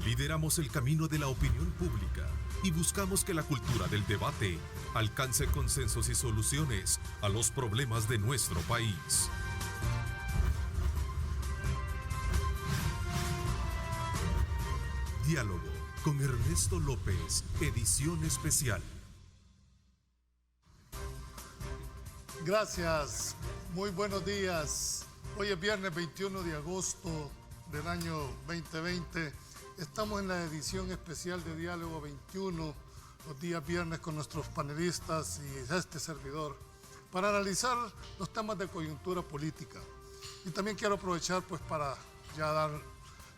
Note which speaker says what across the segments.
Speaker 1: Lideramos el camino de la opinión pública y buscamos que la cultura del debate alcance consensos y soluciones a los problemas de nuestro país. Diálogo con Ernesto López, edición especial.
Speaker 2: Gracias, muy buenos días. Hoy es viernes 21 de agosto del año 2020. Estamos en la edición especial de Diálogo 21, los días viernes con nuestros panelistas y este servidor, para analizar los temas de coyuntura política. Y también quiero aprovechar pues para ya dar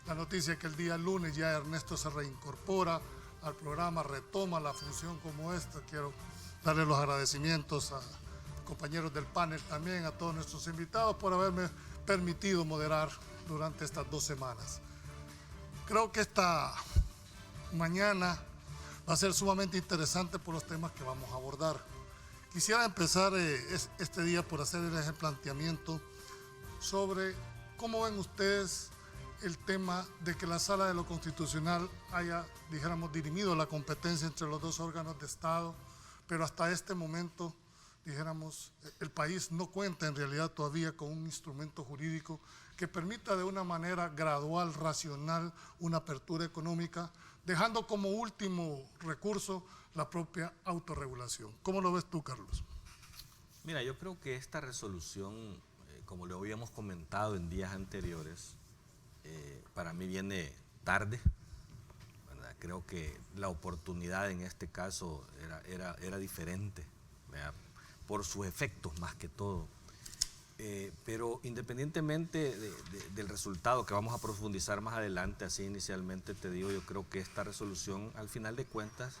Speaker 2: la noticia que el día lunes ya Ernesto se reincorpora al programa, retoma la función como esta. Quiero darle los agradecimientos a compañeros del panel, también a todos nuestros invitados por haberme permitido moderar durante estas 2 semanas. Creo que esta mañana va a ser sumamente interesante por los temas que vamos a abordar. Quisiera empezar este día por hacerles el planteamiento sobre cómo ven ustedes el tema de que la Sala de lo Constitucional haya, dijéramos, dirimido la competencia entre los 2 órganos de Estado, pero hasta este momento, dijéramos, el país no cuenta en realidad todavía con un instrumento jurídico que permita de una manera gradual, racional, una apertura económica, dejando como último recurso la propia autorregulación. ¿Cómo lo ves tú, Carlos?
Speaker 3: Mira, yo creo que esta resolución, como lo habíamos comentado en días anteriores, para mí viene tarde, ¿verdad? Creo que la oportunidad en este caso era diferente, ¿verdad? Por sus efectos más que todo. Pero independientemente del resultado que vamos a profundizar más adelante, así inicialmente te digo, yo creo que esta resolución al final de cuentas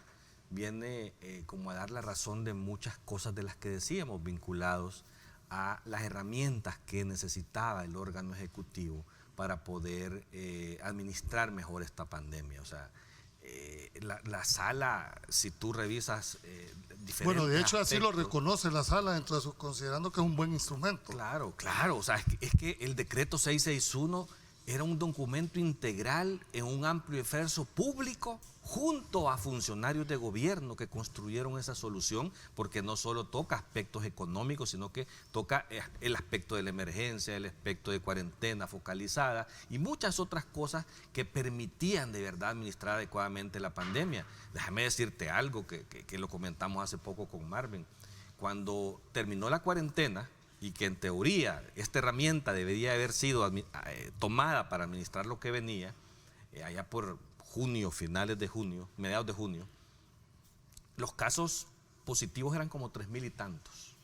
Speaker 3: viene como a dar la razón de muchas cosas de las que decíamos, vinculados a las herramientas que necesitaba el órgano ejecutivo para poder administrar mejor esta pandemia. O sea, la sala, si tú revisas diferentes
Speaker 2: bueno, de hecho
Speaker 3: aspectos,
Speaker 2: así lo reconoce la sala, considerando que es un buen instrumento.
Speaker 3: Claro, claro, o sea, es que el decreto 661 era un documento integral en un amplio esfuerzo público junto a funcionarios de gobierno que construyeron esa solución, porque no solo toca aspectos económicos, sino que toca el aspecto de la emergencia, el aspecto de cuarentena focalizada y muchas otras cosas que permitían de verdad administrar adecuadamente la pandemia. Déjame decirte algo que lo comentamos hace poco con Marvin. Cuando terminó la cuarentena, y que en teoría esta herramienta debería haber sido tomada para administrar lo que venía, allá por junio, finales de junio, mediados de junio, los casos positivos eran como 3,000 y tantos.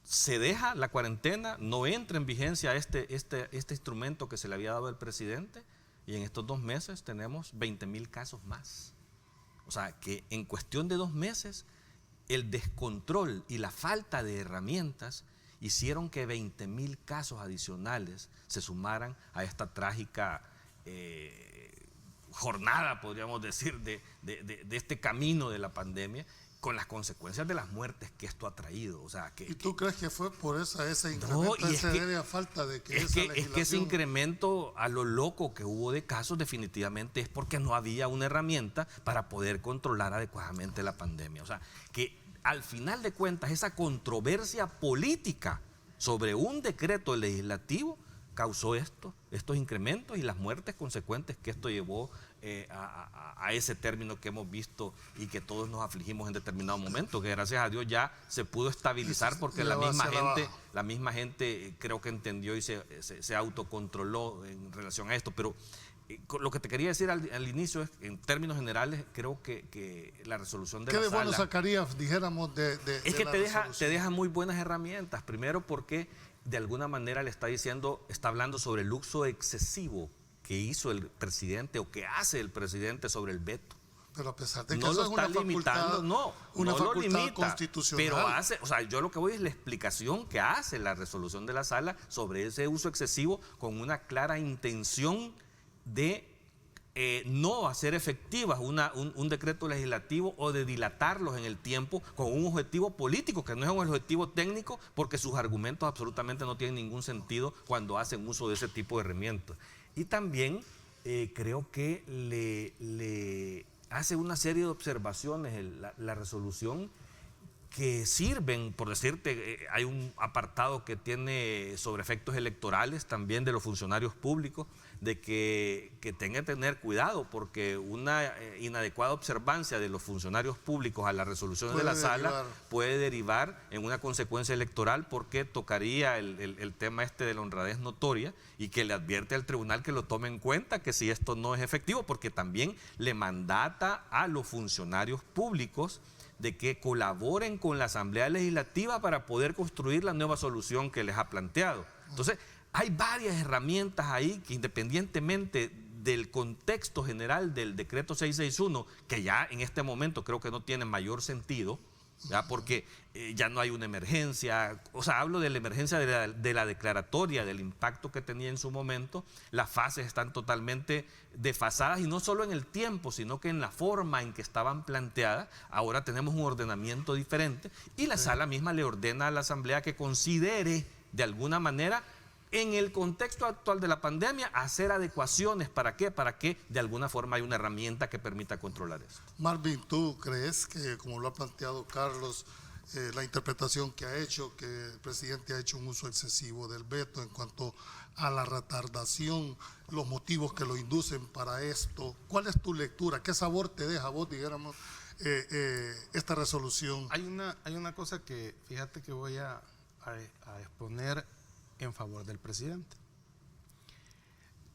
Speaker 3: Se deja la cuarentena, no entra en vigencia este instrumento que se le había dado al presidente, y en estos 2 meses tenemos 20,000 casos más. O sea que en cuestión de 2 meses, el descontrol y la falta de herramientas hicieron que 20,000 casos adicionales se sumaran a esta trágica jornada, podríamos decir, de este camino de la pandemia, con las consecuencias de las muertes que esto ha traído. O sea,
Speaker 2: ¿Y tú crees que fue por ese incremento?
Speaker 3: No, y
Speaker 2: se debe a falta de que
Speaker 3: es que ese incremento a lo loco que hubo de casos definitivamente es porque no había una herramienta para poder controlar adecuadamente la pandemia. O sea, que al final de cuentas esa controversia política sobre un decreto legislativo causó estos incrementos y las muertes consecuentes que esto llevó a ese término que hemos visto y que todos nos afligimos en determinado momento, que gracias a Dios ya se pudo estabilizar porque la misma gente creo que entendió y se autocontroló en relación a esto. Pero lo que te quería decir al inicio es, en términos generales, creo que la resolución de la sala...
Speaker 2: ¿Qué de bueno sacarías, dijéramos, de
Speaker 3: Es que te deja muy buenas herramientas. Primero porque de alguna manera le está hablando sobre el uso excesivo que hizo el presidente o que hace el presidente sobre el veto.
Speaker 2: Pero a pesar de que
Speaker 3: no
Speaker 2: eso
Speaker 3: lo está limitando, no lo limita,
Speaker 2: constitucional.
Speaker 3: pero hace, o sea, yo lo que voy es la explicación que hace la resolución de la sala sobre ese uso excesivo con una clara intención de no hacer efectivas un decreto legislativo o de dilatarlos en el tiempo con un objetivo político, que no es un objetivo técnico, porque sus argumentos absolutamente no tienen ningún sentido cuando hacen uso de ese tipo de herramientas. Y también creo que le hace una serie de observaciones la resolución que sirven, por decirte, hay un apartado que tiene sobre efectos electorales también de los funcionarios públicos, de que tengan que tener cuidado porque una inadecuada observancia de los funcionarios públicos a las resoluciones de la sala puede derivar en una consecuencia electoral porque tocaría el tema de la honradez notoria y que le advierte al tribunal que lo tome en cuenta que si esto no es efectivo, porque también le mandata a los funcionarios públicos de que colaboren con la Asamblea Legislativa para poder construir la nueva solución que les ha planteado. Entonces, hay varias herramientas ahí que independientemente del contexto general del decreto 661, que ya en este momento creo que no tiene mayor sentido, ¿ya? Porque ya no hay una emergencia, o sea, hablo de la emergencia de la declaratoria, del impacto que tenía en su momento, las fases están totalmente desfasadas y no solo en el tiempo, sino que en la forma en que estaban planteadas. Ahora tenemos un ordenamiento diferente y la sala misma le ordena a la Asamblea que considere de alguna manera en el contexto actual de la pandemia hacer adecuaciones. ¿Para qué? Para que de alguna forma haya una herramienta que permita controlar esto.
Speaker 2: Marvin, ¿tú crees que, como lo ha planteado Carlos, la interpretación que ha hecho, que el presidente ha hecho un uso excesivo del veto en cuanto a la retardación, los motivos que lo inducen para esto? ¿Cuál es tu lectura? ¿Qué sabor te deja a vos, dijéramos, esta resolución?
Speaker 4: Hay una cosa que, fíjate que voy a exponer en favor del presidente.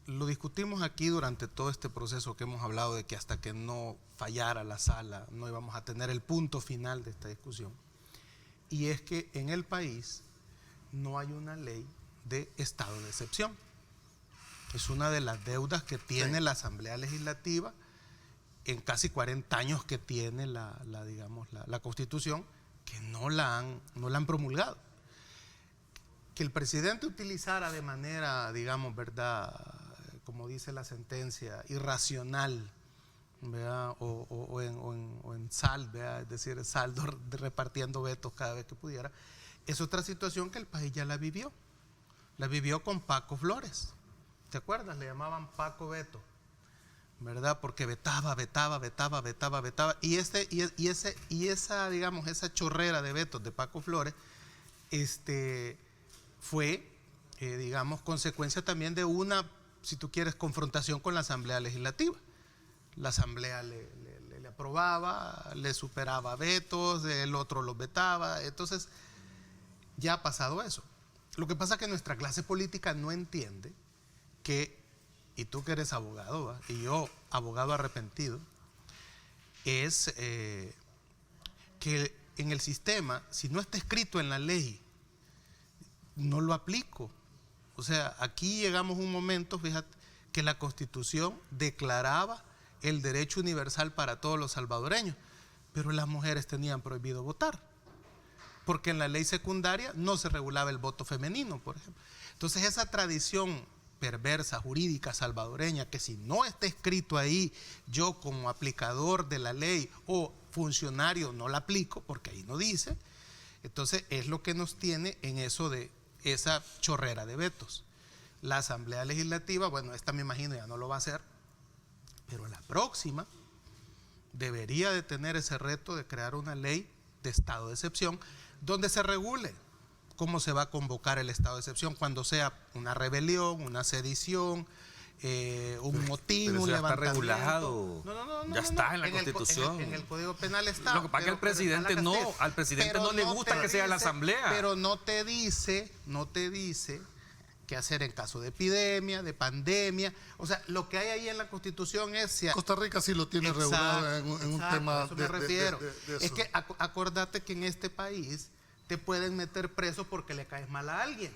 Speaker 4: Lo discutimos aquí durante todo este proceso que hemos hablado de que hasta que no fallara la sala no íbamos a tener el punto final de esta discusión. Y es que en el país no hay una ley de estado de excepción. Es una de las deudas que tiene la Asamblea Legislativa en casi 40 años que tiene la Constitución, que no la han promulgado. Que el presidente utilizara de manera, digamos, ¿verdad?, como dice la sentencia, irracional, ¿verdad?, o en sal, ¿verdad?, es decir, saldo repartiendo vetos cada vez que pudiera, es otra situación que el país ya la vivió. La vivió con Paco Flores. ¿Te acuerdas? Le llamaban Paco Veto, ¿verdad? Porque vetaba. Y esa, digamos, esa chorrera de vetos de Paco Flores, fue, digamos, consecuencia también de una, si tú quieres, confrontación con la Asamblea Legislativa. La Asamblea le aprobaba, le superaba vetos, el otro los vetaba. Entonces, ya ha pasado eso. Lo que pasa es que nuestra clase política no entiende que, y tú que eres abogado, ¿va?, y yo, abogado arrepentido, es que en el sistema, si no está escrito en la ley, no lo aplico. O sea, aquí llegamos a un momento, fíjate, que la Constitución declaraba el derecho universal para todos los salvadoreños, pero las mujeres tenían prohibido votar, porque en la ley secundaria no se regulaba el voto femenino, por ejemplo. Entonces, esa tradición perversa, jurídica, salvadoreña, que si no está escrito ahí, yo como aplicador de la ley o funcionario no la aplico, porque ahí no dice, entonces es lo que nos tiene en eso de esa chorrera de vetos. La Asamblea Legislativa, bueno, esta me imagino ya no lo va a hacer, pero la próxima debería de tener ese reto de crear una ley de estado de excepción donde se regule cómo se va a convocar el estado de excepción cuando sea una rebelión, una sedición, un motín,
Speaker 3: pero
Speaker 4: un
Speaker 3: eso ya está
Speaker 4: levantamiento.
Speaker 3: regulado. Ya está en la Constitución.
Speaker 4: En el Código Penal está.
Speaker 3: Lo que pasa es que al presidente no le gusta que sea la Asamblea.
Speaker 4: Pero no te dice qué hacer en caso de epidemia, de pandemia. O sea, lo que hay ahí en la Constitución es...
Speaker 2: Costa Rica sí lo tiene regulado en un tema
Speaker 4: a eso me refiero.
Speaker 2: de eso.
Speaker 4: Es que acordate que en este país te pueden meter preso porque le caes mal a alguien.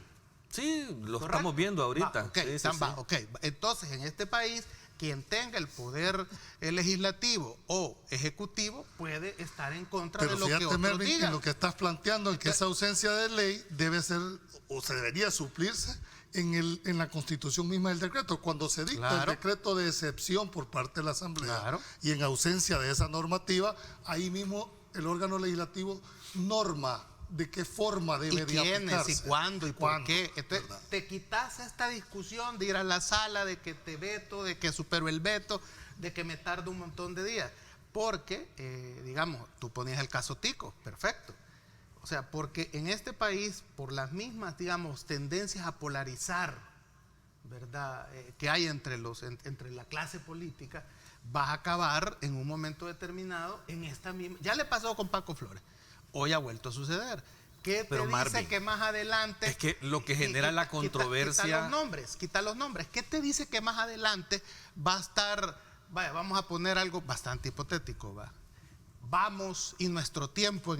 Speaker 3: Sí, lo
Speaker 4: ¿Correcto?
Speaker 3: estamos viendo ahorita.
Speaker 4: Okay. Entonces, en este país, quien tenga el poder legislativo o ejecutivo puede estar en contra de lo que otros
Speaker 2: Melvin,
Speaker 4: digan.
Speaker 2: en lo que estás planteando, en que esa ausencia de ley debe ser o se debería suplirse en la Constitución misma del decreto, cuando se dicta el decreto de excepción por parte de la Asamblea, y en ausencia de esa normativa, ahí mismo el órgano legislativo norma de qué forma
Speaker 4: ¿Y
Speaker 2: debe de
Speaker 4: quiénes?
Speaker 2: aplicarse.
Speaker 4: ¿Y cuándo? ¿Y por qué? Entonces,
Speaker 2: ¿verdad?
Speaker 4: te quitas esta discusión de ir a la sala, de que te veto, de que supero el veto, de que me tardo un montón de días. Porque, digamos, tú ponías el caso Tico, perfecto. O sea, porque en este país, por las mismas, digamos, tendencias a polarizar, ¿verdad?, que hay entre la clase política, vas a acabar en un momento determinado en esta misma. Ya le pasó con Paco Flores, hoy ha vuelto a suceder. ¿Qué
Speaker 3: Pero,
Speaker 4: te dice
Speaker 3: Marvin,
Speaker 4: que más adelante?
Speaker 3: es que lo que genera la controversia.
Speaker 4: Quita los nombres. ¿Qué te dice que más adelante va a estar? Vaya, vamos a poner algo bastante hipotético, va. Vamos, y nuestro tiempo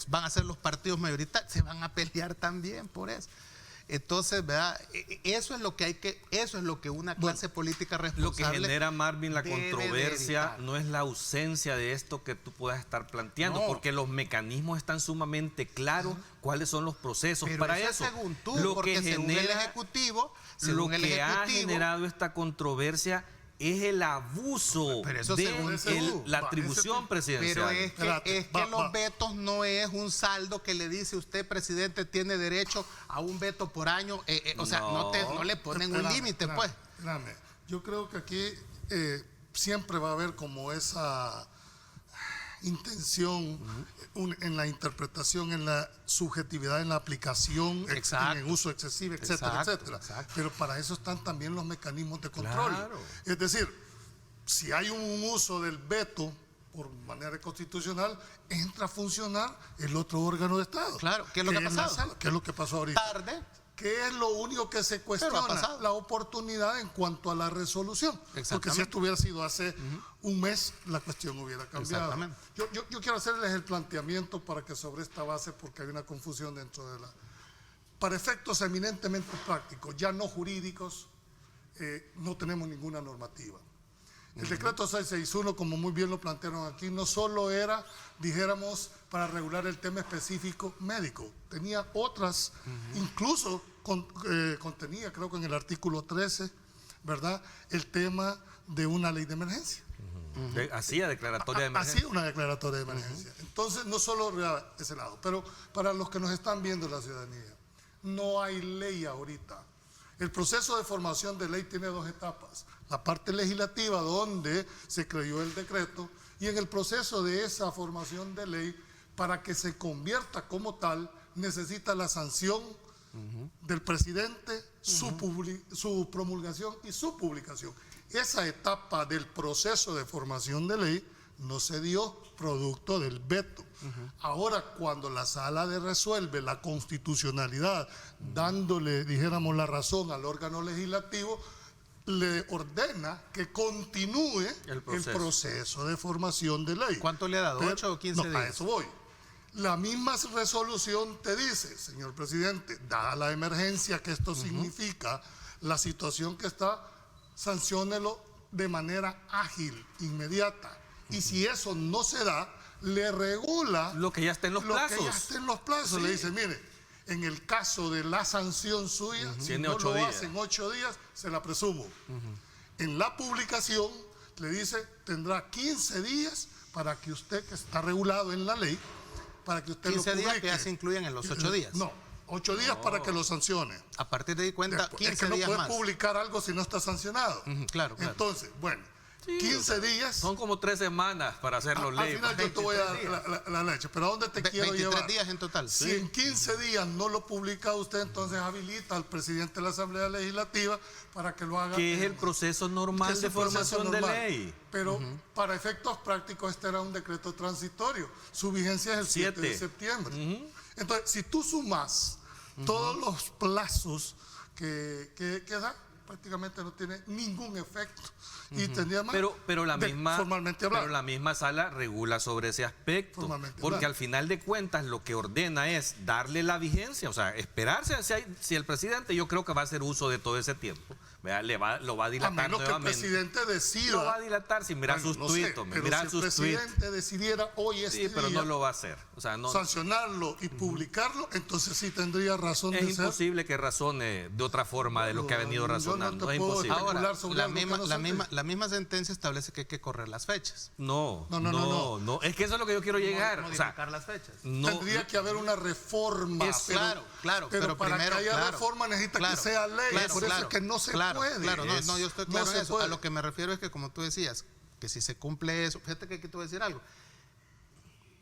Speaker 4: van a ser los partidos mayoritarios, se van a pelear también por eso. Entonces, ¿verdad? Eso es lo que una clase política responsable.
Speaker 3: Lo que genera, Marvin, la
Speaker 4: debe
Speaker 3: controversia
Speaker 4: de evitar.
Speaker 3: no es la ausencia de esto que tú puedas estar planteando,
Speaker 4: No.
Speaker 3: porque los mecanismos están sumamente claros, cuáles son los procesos
Speaker 4: Pero
Speaker 3: para
Speaker 4: eso
Speaker 3: eso.
Speaker 4: es según tú,
Speaker 3: Lo
Speaker 4: porque
Speaker 3: que
Speaker 4: según el
Speaker 3: genera,
Speaker 4: Ejecutivo,
Speaker 3: lo que ha generado esta controversia es el abuso
Speaker 4: Pero eso
Speaker 3: de
Speaker 4: según tú.
Speaker 3: la atribución presidencial.
Speaker 4: Pero es que los vetos no es un saldo que le dice usted, presidente, tiene derecho a un veto por año. O sea, no le ponen un
Speaker 2: Espérame,
Speaker 4: límite,
Speaker 2: espérame,
Speaker 4: pues.
Speaker 2: espérame. Yo creo que aquí siempre va a haber como esa intención en la interpretación, en la subjetividad, en la aplicación,
Speaker 4: Exacto.
Speaker 2: en el uso excesivo, etcétera,
Speaker 4: Exacto,
Speaker 2: etcétera.
Speaker 4: exacto.
Speaker 2: Pero para eso están también los mecanismos de control.
Speaker 3: Claro.
Speaker 2: Es decir, si hay un uso del veto por manera constitucional, entra a funcionar el otro órgano de Estado.
Speaker 4: Claro, ¿qué es lo que ha
Speaker 2: la
Speaker 4: pasado?
Speaker 2: sala, ¿qué es lo que pasó ahorita?
Speaker 4: Tarde.
Speaker 2: ¿Qué es lo único que se
Speaker 4: Pero ha
Speaker 2: cuestiona?
Speaker 4: pasado.
Speaker 2: La oportunidad en cuanto a la resolución. Porque
Speaker 4: Exactamente.
Speaker 2: si esto hubiera sido hace un mes, la cuestión hubiera cambiado.
Speaker 4: Exactamente.
Speaker 2: Yo quiero hacerles el planteamiento para que sobre esta base, porque hay una confusión dentro de la... Para efectos eminentemente prácticos, ya no jurídicos, no tenemos ninguna normativa. El decreto 661, como muy bien lo plantearon aquí, no solo era, dijéramos, para regular el tema específico médico, tenía otras, incluso contenía, creo que en el artículo 13, ¿verdad?, el tema de una ley de emergencia.
Speaker 3: Hacía declaratoria de emergencia.
Speaker 2: Hacía una declaratoria de emergencia. Entonces, no solo ese lado, pero para los que nos están viendo la ciudadanía, no hay ley ahorita. El proceso de formación de ley tiene dos etapas. La parte legislativa, donde se creó el decreto, y en el proceso de esa formación de ley, para que se convierta como tal, necesita la sanción del presidente, su promulgación y su publicación. Esa etapa del proceso de formación de ley no se dio producto del veto. Ahora, cuando la sala resuelve la constitucionalidad, dándole, dijéramos, la razón al órgano legislativo, le ordena que continúe el proceso de formación de ley.
Speaker 4: ¿Cuánto le ha dado? ¿8 o 15 días?
Speaker 2: A eso voy. La misma resolución te dice, señor presidente, dada la emergencia que esto significa, la situación que está, sanciónelo de manera ágil, inmediata. Y si eso no se da, le regula
Speaker 3: lo que ya está en los plazos.
Speaker 2: Lo que ya está en los plazos.
Speaker 3: Sí.
Speaker 2: Le dice, mire, en el caso de la sanción suya, si
Speaker 3: Tiene
Speaker 2: no
Speaker 3: 8
Speaker 2: lo
Speaker 3: días.
Speaker 2: hace en 8 días, se la presumo. En la publicación le dice, tendrá 15 días para que usted, que está regulado en la ley, para que usted
Speaker 4: 15
Speaker 2: lo publique.
Speaker 4: días que ya se incluyen en los 8 días.
Speaker 2: No, 8 días para que lo sancione.
Speaker 4: A partir de ahí cuenta
Speaker 2: Después,
Speaker 4: 15
Speaker 2: es que no
Speaker 4: días
Speaker 2: puede
Speaker 4: más.
Speaker 2: publicar algo si no está sancionado.
Speaker 4: Claro.
Speaker 2: Entonces, bueno,
Speaker 3: Sí,
Speaker 2: 15 días.
Speaker 3: Son como 3 semanas para hacerlo
Speaker 2: Al
Speaker 3: ley.
Speaker 2: final yo te voy a dar la leche, pero ¿a dónde te quiero
Speaker 4: 23
Speaker 2: llevar?
Speaker 4: días en total.
Speaker 2: Si en 15 días no lo publica usted, entonces habilita al presidente de la Asamblea Legislativa para que lo haga.
Speaker 3: Que es el proceso normal
Speaker 2: que es
Speaker 3: de
Speaker 2: el proceso
Speaker 3: formación
Speaker 2: normal.
Speaker 3: de ley.
Speaker 2: Pero para efectos prácticos este era un decreto transitorio. Su vigencia es el 7 de septiembre. Entonces, si tú sumas todos los plazos que da, prácticamente no tiene ningún efecto. Y tendría más
Speaker 3: Pero la misma sala regula sobre ese aspecto. Porque
Speaker 2: hablando.
Speaker 3: al final de cuentas lo que ordena es darle la vigencia, o sea, esperarse si el presidente, yo creo que va a hacer uso de todo ese tiempo vea, lo va a
Speaker 2: A
Speaker 3: dilatar
Speaker 2: menos que el
Speaker 3: nuevamente.
Speaker 2: presidente decida.
Speaker 3: Lo va a dilatar sin mirar
Speaker 2: Bueno,
Speaker 3: sus
Speaker 2: no sé,
Speaker 3: tweets, hombre,
Speaker 2: pero
Speaker 3: mirar
Speaker 2: si el
Speaker 3: sus tweets.
Speaker 2: presidente decidiera hoy
Speaker 3: Sí, pero
Speaker 2: día
Speaker 3: no lo va a hacer. O sea, no,
Speaker 2: sancionarlo y publicarlo, entonces sí tendría razón
Speaker 3: es
Speaker 2: de ser.
Speaker 3: imposible que razone de otra forma de lo que ha venido
Speaker 2: Yo no
Speaker 3: razonando.
Speaker 2: te
Speaker 3: Es
Speaker 2: puedo
Speaker 3: imposible.
Speaker 2: especular
Speaker 4: Ahora,
Speaker 2: sobre
Speaker 4: la
Speaker 2: algo que
Speaker 4: misma,
Speaker 2: no
Speaker 4: la,
Speaker 2: sé.
Speaker 4: misma, la misma sentencia establece que hay que correr las fechas.
Speaker 3: No,
Speaker 2: No.
Speaker 3: es que eso es lo que yo quiero llegar. O sea,
Speaker 4: Modificar las fechas.
Speaker 3: no,
Speaker 2: Tendría que haber una reforma.
Speaker 4: Claro,
Speaker 2: pero para
Speaker 4: primero,
Speaker 2: que haya
Speaker 4: claro,
Speaker 2: reforma necesita
Speaker 4: claro,
Speaker 2: que sea ley.
Speaker 4: claro,
Speaker 2: por eso
Speaker 4: claro,
Speaker 2: es que no se
Speaker 4: claro,
Speaker 2: puede.
Speaker 4: Claro, no, yo estoy claro
Speaker 2: No
Speaker 4: en
Speaker 2: se
Speaker 4: eso.
Speaker 2: puede.
Speaker 4: A lo que me refiero es que, como tú decías, que si se cumple eso, fíjate que aquí te voy a decir algo.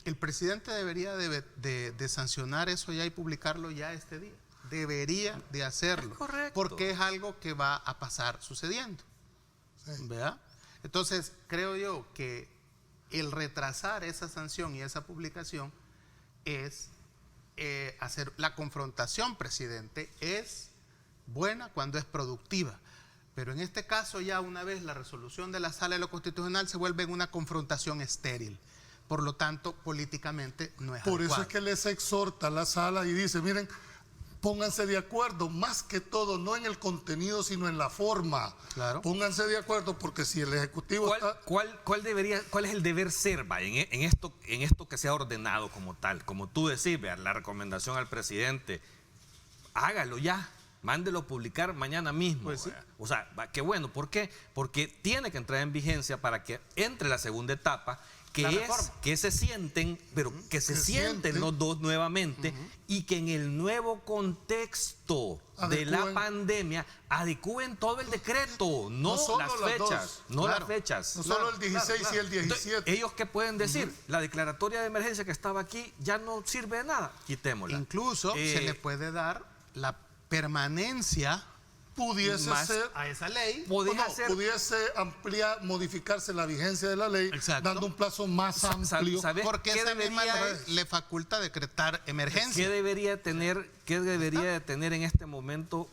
Speaker 4: El presidente debería de sancionar eso ya y publicarlo ya este día. Debería de hacerlo.
Speaker 3: Es correcto.
Speaker 4: Porque es algo que va a pasar sucediendo.
Speaker 2: Sí.
Speaker 4: ¿Verdad? Entonces, creo yo que el retrasar esa sanción y esa publicación es hacer la confrontación, presidente, es buena cuando es productiva. Pero en este caso ya una vez la resolución de la Sala de lo Constitucional se vuelve en una confrontación estéril. Por lo tanto, políticamente no es
Speaker 2: Por eso
Speaker 4: adecuado.
Speaker 2: es que les exhorta a la sala y dice, miren, pónganse de acuerdo, más que todo, no en el contenido, sino en la forma.
Speaker 4: Claro.
Speaker 2: Pónganse de acuerdo, porque si el Ejecutivo está...
Speaker 3: ¿Cuál es el deber ser, en esto que se ha ordenado como tal? Como tú decís, vea, la recomendación al presidente, hágalo ya, mándelo a publicar mañana mismo.
Speaker 2: Pues sí.
Speaker 3: Vea. O sea, qué bueno, ¿por qué? Porque tiene que entrar en vigencia para que entre la segunda etapa, que
Speaker 4: La
Speaker 3: es
Speaker 4: reforma.
Speaker 3: que se sienten, pero que se sienten los dos nuevamente y que en el nuevo contexto de la
Speaker 2: Adecúen.
Speaker 3: pandemia adecúen todo el decreto, no
Speaker 2: solo
Speaker 3: las
Speaker 2: las
Speaker 3: fechas,
Speaker 2: dos.
Speaker 3: no
Speaker 4: Claro.
Speaker 3: las fechas.
Speaker 2: No solo el 16
Speaker 4: claro.
Speaker 2: y el 17.
Speaker 3: Entonces, ¿ellos qué pueden decir? La declaratoria de emergencia que estaba aquí ya no sirve de nada, quitémosla.
Speaker 4: Incluso se le puede dar la permanencia
Speaker 2: pudiese
Speaker 3: más
Speaker 2: ser...
Speaker 4: a esa ley.
Speaker 2: pudiese ampliar, modificarse la vigencia de la ley,
Speaker 4: Exacto.
Speaker 2: dando un plazo más amplio.
Speaker 3: ¿Sabes
Speaker 4: Porque
Speaker 3: qué
Speaker 4: esa misma
Speaker 3: debería-
Speaker 4: ley le faculta decretar emergencia.
Speaker 3: ¿Qué debería de tener en este momento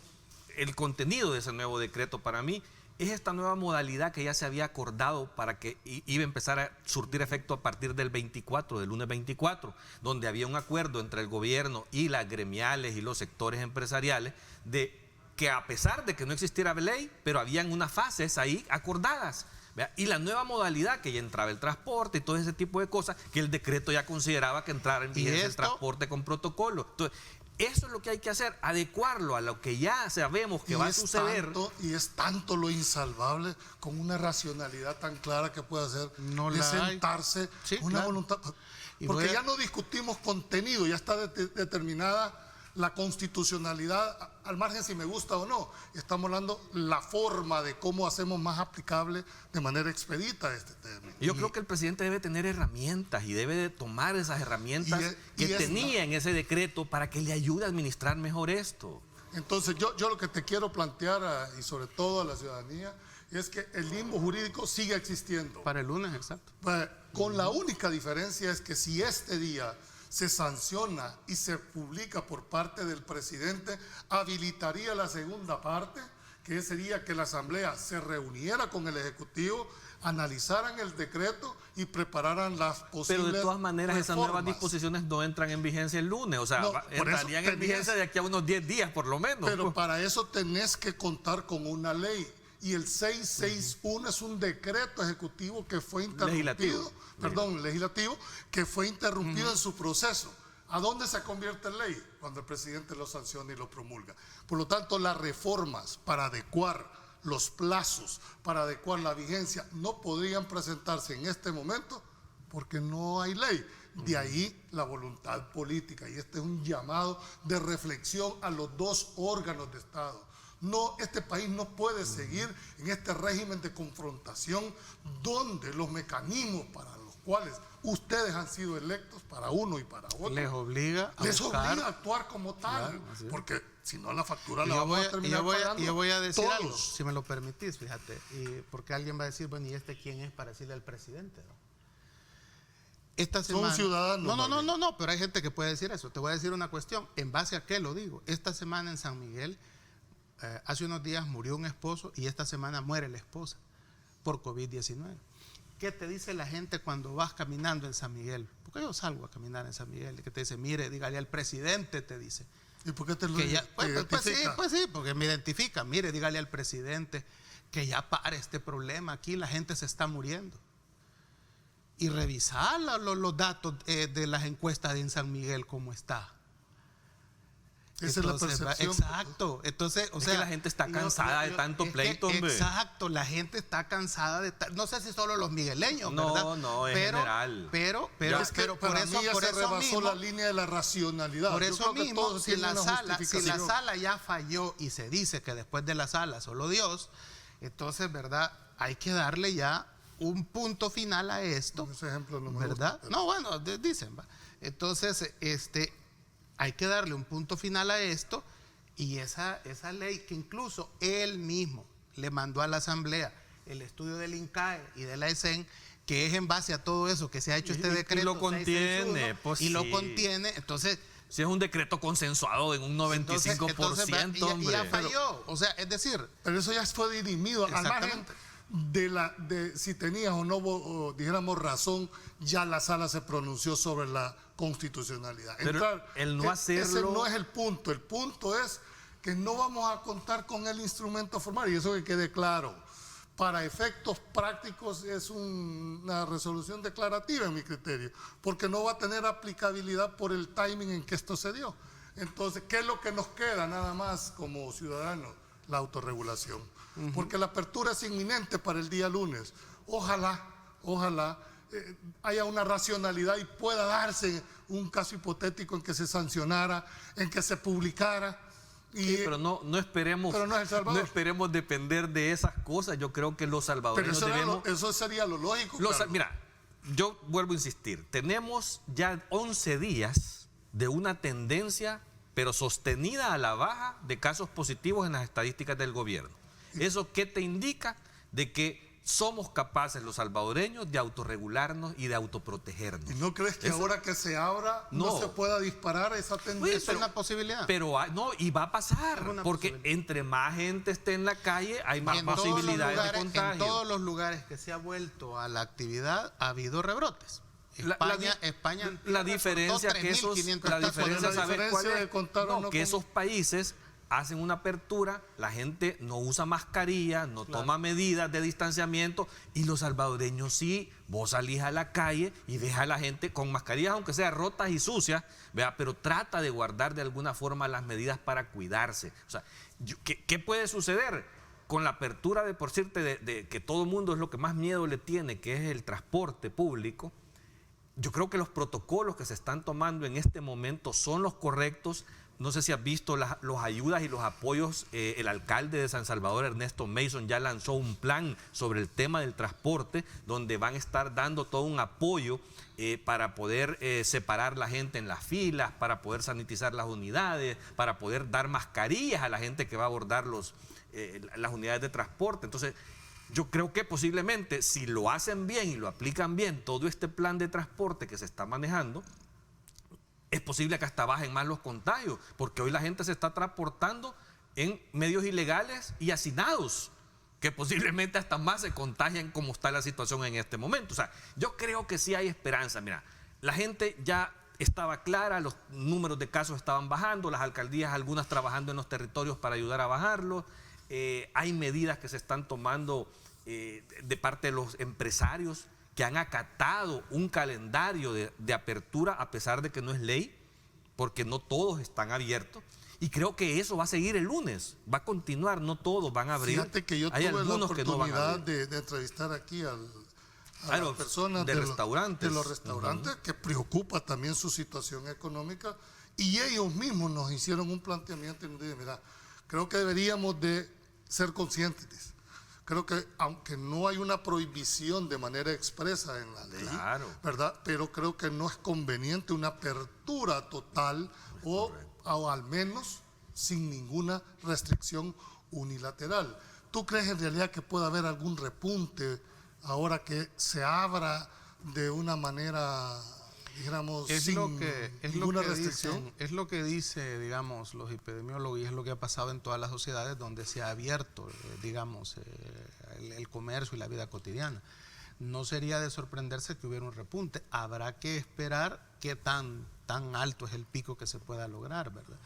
Speaker 3: el contenido de ese nuevo decreto? Para mí es esta nueva modalidad que ya se había acordado para que iba a empezar a surtir efecto a partir del 24, del lunes 24, donde había un acuerdo entre el gobierno y las gremiales y los sectores empresariales de que a pesar de que no existiera ley, pero habían unas fases ahí acordadas. ¿Vea? Y la nueva modalidad que ya entraba el transporte y todo ese tipo de cosas, que el decreto ya consideraba que entrara en vigencia el
Speaker 4: esto?
Speaker 3: transporte con protocolo. Entonces, eso es lo que hay que hacer, adecuarlo a lo que ya sabemos que va a suceder.
Speaker 2: Y es tanto lo insalvable con una racionalidad tan clara que puede hacer
Speaker 4: No
Speaker 2: de
Speaker 4: la hay.
Speaker 2: sentarse
Speaker 4: Sí,
Speaker 2: con una
Speaker 4: claro.
Speaker 2: voluntad.
Speaker 4: Y
Speaker 2: Porque
Speaker 4: voy a-
Speaker 2: ya no discutimos contenido, ya está determinada la constitucionalidad, al margen si me gusta o no. Estamos hablando la forma de cómo hacemos más aplicable de manera expedita este tema.
Speaker 3: Yo creo que el presidente debe tener herramientas y debe de tomar esas herramientas
Speaker 2: Y
Speaker 3: que
Speaker 2: es-
Speaker 3: tenía en ese decreto para que le ayude a administrar mejor esto.
Speaker 2: Entonces yo lo que te quiero plantear, y sobre todo a la ciudadanía, es que el limbo jurídico sigue existiendo.
Speaker 4: Para el lunes, exacto.
Speaker 2: Pues, con la única diferencia es que si este día se sanciona y se publica por parte del presidente, habilitaría la segunda parte, que sería que la Asamblea se reuniera con el Ejecutivo, analizaran el decreto y prepararan las posibles
Speaker 3: Pero de todas maneras esas nuevas
Speaker 2: reformas.
Speaker 3: disposiciones no entran en vigencia el lunes, o sea,
Speaker 2: No, por eso
Speaker 3: entrarían en vigencia de aquí a unos 10 días por lo menos.
Speaker 2: Pero para eso tenés que contar con una ley. Y el 661 es un decreto ejecutivo que fue interrumpido, legislativo, que fue interrumpido en su proceso. ¿A dónde se convierte en ley? Cuando el presidente lo sanciona y lo promulga. Por lo tanto, las reformas para adecuar los plazos, para adecuar la vigencia, no podrían presentarse en este momento porque no hay ley. De ahí la voluntad política. Y este es un llamado de reflexión a los dos órganos de Estado. No, este país no puede seguir en este régimen de confrontación donde los mecanismos para los cuales ustedes han sido electos, para uno y para otro,
Speaker 4: Les obliga a
Speaker 2: les
Speaker 4: buscar.
Speaker 2: obliga a actuar como tal.
Speaker 4: Claro, así es.
Speaker 2: Porque si no, la factura
Speaker 4: Y
Speaker 2: la
Speaker 4: yo
Speaker 2: vamos
Speaker 4: voy,
Speaker 2: a
Speaker 4: y
Speaker 2: terminar
Speaker 4: yo voy a-
Speaker 2: pagando
Speaker 4: y yo voy a decir
Speaker 2: todos.
Speaker 4: algo, si me lo permitís, fíjate, porque alguien va a decir, bueno, ¿y este quién es para decirle al presidente? ¿No? Esta
Speaker 2: Son
Speaker 4: semana,
Speaker 2: ciudadanos,
Speaker 4: no, pero hay gente que puede decir eso. Te voy a decir una cuestión, ¿en base a qué lo digo? Esta semana en San Miguel, hace unos días murió un esposo y esta semana muere la esposa por COVID-19. ¿Qué te dice la gente cuando vas caminando en San Miguel? Porque yo salgo a caminar en San Miguel, que te dice, mire, dígale al presidente, te dice.
Speaker 2: ¿Y por qué te lo
Speaker 4: que ya, pues
Speaker 2: identifica?
Speaker 4: pues sí, porque me identifica. Mire, dígale al presidente que ya pare este problema. Aquí la gente se está muriendo. Y revisar los datos de las encuestas en San Miguel, cómo está.
Speaker 2: Esa
Speaker 4: Entonces,
Speaker 2: es la percepción.
Speaker 4: exacto. Entonces, o
Speaker 3: Es
Speaker 4: sea,
Speaker 3: que la gente está cansada de tanto
Speaker 4: es que,
Speaker 3: pleito, hombre.
Speaker 4: exacto, la gente está cansada de no sé si solo los migueleños,
Speaker 3: No,
Speaker 4: ¿verdad?
Speaker 3: no, en general.
Speaker 4: Pero
Speaker 2: Es que
Speaker 4: por
Speaker 2: para
Speaker 4: eso,
Speaker 2: mí ya
Speaker 4: por
Speaker 2: se
Speaker 4: eso
Speaker 2: rebasó
Speaker 4: mismo,
Speaker 2: la línea de la racionalidad.
Speaker 4: por
Speaker 2: Yo
Speaker 4: eso
Speaker 2: creo que
Speaker 4: mismo,
Speaker 2: todo
Speaker 4: si
Speaker 2: tiene
Speaker 4: la
Speaker 2: una
Speaker 4: sala
Speaker 2: justificación.
Speaker 4: ya falló y se dice que después de la sala solo Dios, entonces, ¿verdad? Hay que darle ya un punto final a esto,
Speaker 2: Ese ejemplo no me
Speaker 4: ¿verdad?
Speaker 2: gusta, pero-
Speaker 4: No, bueno, dicen, va. Entonces, hay que darle un punto final a esto, y esa ley que incluso él mismo le mandó a la Asamblea el estudio del INCAE y de la ESEN, que es en base a todo eso que se ha hecho este
Speaker 3: Y
Speaker 4: decreto
Speaker 3: lo contiene,
Speaker 4: 661,
Speaker 3: pues
Speaker 4: y lo
Speaker 3: sí.
Speaker 4: contiene. Entonces,
Speaker 3: Si es un decreto consensuado en un 95%,
Speaker 4: y
Speaker 3: hombre.
Speaker 4: ya falló. O sea, es decir,
Speaker 2: Pero eso ya fue dirimido. Al margen
Speaker 4: Exactamente.
Speaker 2: de si tenías o no, dijéramos, razón, ya la sala se pronunció sobre la constitucionalidad.
Speaker 3: Pero el no
Speaker 2: ese
Speaker 3: hacerlo-
Speaker 2: no es el punto. El punto es que no vamos a contar con el instrumento formal, y eso que quede claro. Para efectos prácticos es una resolución declarativa en mi criterio, porque no va a tener aplicabilidad por el timing en que esto se dio. Entonces, ¿qué es lo que nos queda nada más como ciudadanos? La autorregulación. Porque la apertura es inminente para el día lunes. Ojalá haya una racionalidad y pueda darse un caso hipotético en que se sancionara, en que se publicara.
Speaker 3: Sí, pero no esperemos,
Speaker 2: Pero no es El Salvador.
Speaker 3: no esperemos depender de esas cosas. Yo creo que los
Speaker 2: Pero
Speaker 3: salvadoreños debemos...
Speaker 2: eso sería lo lógico. Carlos.
Speaker 3: Mira, yo vuelvo a insistir, tenemos ya 11 días de una tendencia, pero sostenida a la baja, de casos positivos en las estadísticas del gobierno. ¿Eso qué te indica? De que somos capaces los salvadoreños de autorregularnos y de autoprotegernos.
Speaker 2: ¿Y no crees que
Speaker 3: Eso-
Speaker 2: ahora que se abra no
Speaker 3: No.
Speaker 2: se pueda disparar esa tendencia?
Speaker 4: eso es una posibilidad.
Speaker 3: Pero no, y va a pasar,
Speaker 4: Es una
Speaker 3: porque
Speaker 4: posibilidad.
Speaker 3: entre más gente esté en la calle, hay
Speaker 4: Y
Speaker 3: más
Speaker 4: en todos los
Speaker 3: posibilidades de
Speaker 4: lugares-
Speaker 3: contagio.
Speaker 4: En todos los lugares que se ha vuelto a la actividad ha habido rebrotes. España
Speaker 3: la diferencia que esos,
Speaker 4: 3.500
Speaker 3: la
Speaker 4: casos.
Speaker 3: diferencia,
Speaker 2: La
Speaker 3: ¿sabes
Speaker 2: diferencia
Speaker 3: cuál es?
Speaker 2: de contar o
Speaker 3: No,
Speaker 2: no
Speaker 3: que
Speaker 2: con-
Speaker 3: esos países hacen una apertura, la gente no usa mascarilla, no toma medidas de distanciamiento, y los salvadoreños sí, vos salís a la calle y ves a la gente con mascarillas, aunque sean rotas y sucias, vea, pero trata de guardar de alguna forma las medidas para cuidarse. O sea, ¿qué puede suceder? Con la apertura de, por cierto, de que todo el mundo es lo que más miedo le tiene, que es el transporte público. Yo creo que los protocolos que se están tomando en este momento son los correctos. No sé si has visto los ayudas y los apoyos. El alcalde de San Salvador, Ernesto Mason, ya lanzó un plan sobre el tema del transporte, donde van a estar dando todo un apoyo para poder separar la gente en las filas, para poder sanitizar las unidades, para poder dar mascarillas a la gente que va a abordar las unidades de transporte. Entonces, yo creo que posiblemente, si lo hacen bien y lo aplican bien, todo este plan de transporte que se está manejando, es posible que hasta bajen más los contagios, porque hoy la gente se está transportando en medios ilegales y hacinados, que posiblemente hasta más se contagian como está la situación en este momento. O sea, yo creo que sí hay esperanza. Mira, la gente ya estaba clara, los números de casos estaban bajando, las alcaldías algunas trabajando en los territorios para ayudar a bajarlos. Hay medidas que se están tomando de parte de los empresarios que han acatado un calendario de apertura a pesar de que no es ley, porque no todos están abiertos. Y creo que eso va a seguir el lunes, va a continuar, no todos van a abrir.
Speaker 2: Fíjate que yo
Speaker 3: Hay
Speaker 2: tuve la
Speaker 3: algunos que no van a
Speaker 2: oportunidad
Speaker 3: abrir.
Speaker 2: de entrevistar aquí a
Speaker 3: Ah,
Speaker 2: las personas
Speaker 3: de restaurantes.
Speaker 2: de los restaurantes, que preocupa también su situación económica, y ellos mismos nos hicieron un planteamiento y nos dijeron, mira, creo que deberíamos de ser conscientes. Creo que aunque no hay una prohibición de manera expresa en la ley,
Speaker 3: Claro.
Speaker 2: ¿verdad? Pero creo que no es conveniente una apertura total o al menos sin ninguna restricción unilateral. ¿Tú crees en realidad que puede haber algún repunte ahora que se abra de una manera, dijéramos, sin ninguna restricción?
Speaker 4: Es lo que dice, digamos, los epidemiólogos, y es lo que ha pasado en todas las sociedades donde se ha abierto, digamos, el comercio y la vida cotidiana. No sería de sorprenderse que hubiera un repunte. Habrá que esperar qué tan alto es el pico que se pueda lograr, ¿verdad?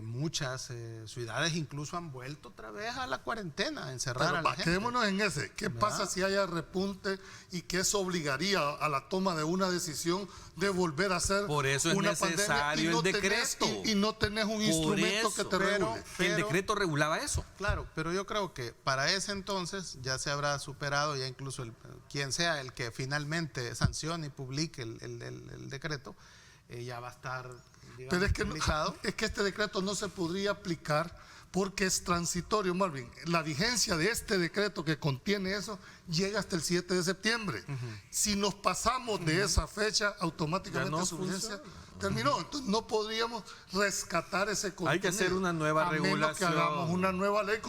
Speaker 4: muchas ciudades incluso han vuelto otra vez a la cuarentena, a encerrar a la gente.
Speaker 2: Quedémonos en ese. ¿Qué pasa si haya repunte y que eso obligaría a la toma de una decisión de volver a hacer
Speaker 3: por eso es
Speaker 2: una
Speaker 3: necesario el decreto.
Speaker 2: Y no tenés un instrumento que te regule?
Speaker 3: El decreto regulaba eso.
Speaker 4: Claro, pero yo creo que para ese entonces ya se habrá superado, ya incluso quien sea el que finalmente sancione y publique el decreto, ya va a estar, digamos,
Speaker 2: Pero es que,
Speaker 4: publicado.
Speaker 2: es que este decreto no se podría aplicar porque es transitorio, Marvin. La vigencia de este decreto que contiene eso llega hasta el 7 de septiembre. Si nos pasamos de esa fecha, automáticamente su vigencia terminó. Entonces no podríamos rescatar ese contenido.
Speaker 3: Hay que hacer una nueva regulación.
Speaker 2: Menos que hagamos una nueva ley.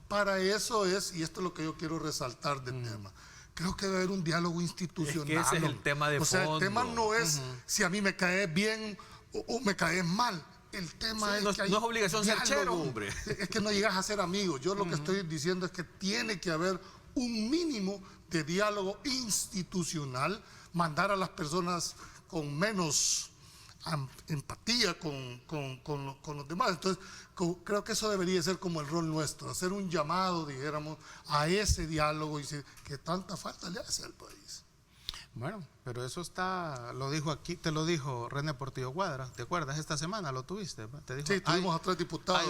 Speaker 2: Para eso es, y esto es lo que yo quiero resaltar del tema, creo que debe haber un diálogo institucional.
Speaker 3: Es que ese es el tema de
Speaker 2: fondo. O sea, el tema no es si a mí me caes bien o me caes mal. El tema es que hay
Speaker 3: no es obligación ser
Speaker 2: diálogo.
Speaker 3: chero, hombre.
Speaker 2: Es que no llegas a ser amigos. Yo lo que estoy diciendo es que tiene que haber un mínimo de diálogo institucional, mandar a las personas con menos empatía con los demás. Entonces, creo que eso debería ser como el rol nuestro, hacer un llamado, dijéramos, a ese diálogo y decir que tanta falta le hace al país.
Speaker 4: Bueno, pero eso lo dijo aquí, te lo dijo René Portillo Cuadra, ¿te acuerdas? Esta semana lo tuviste, te dijo,
Speaker 2: sí, tuvimos a 3 diputados.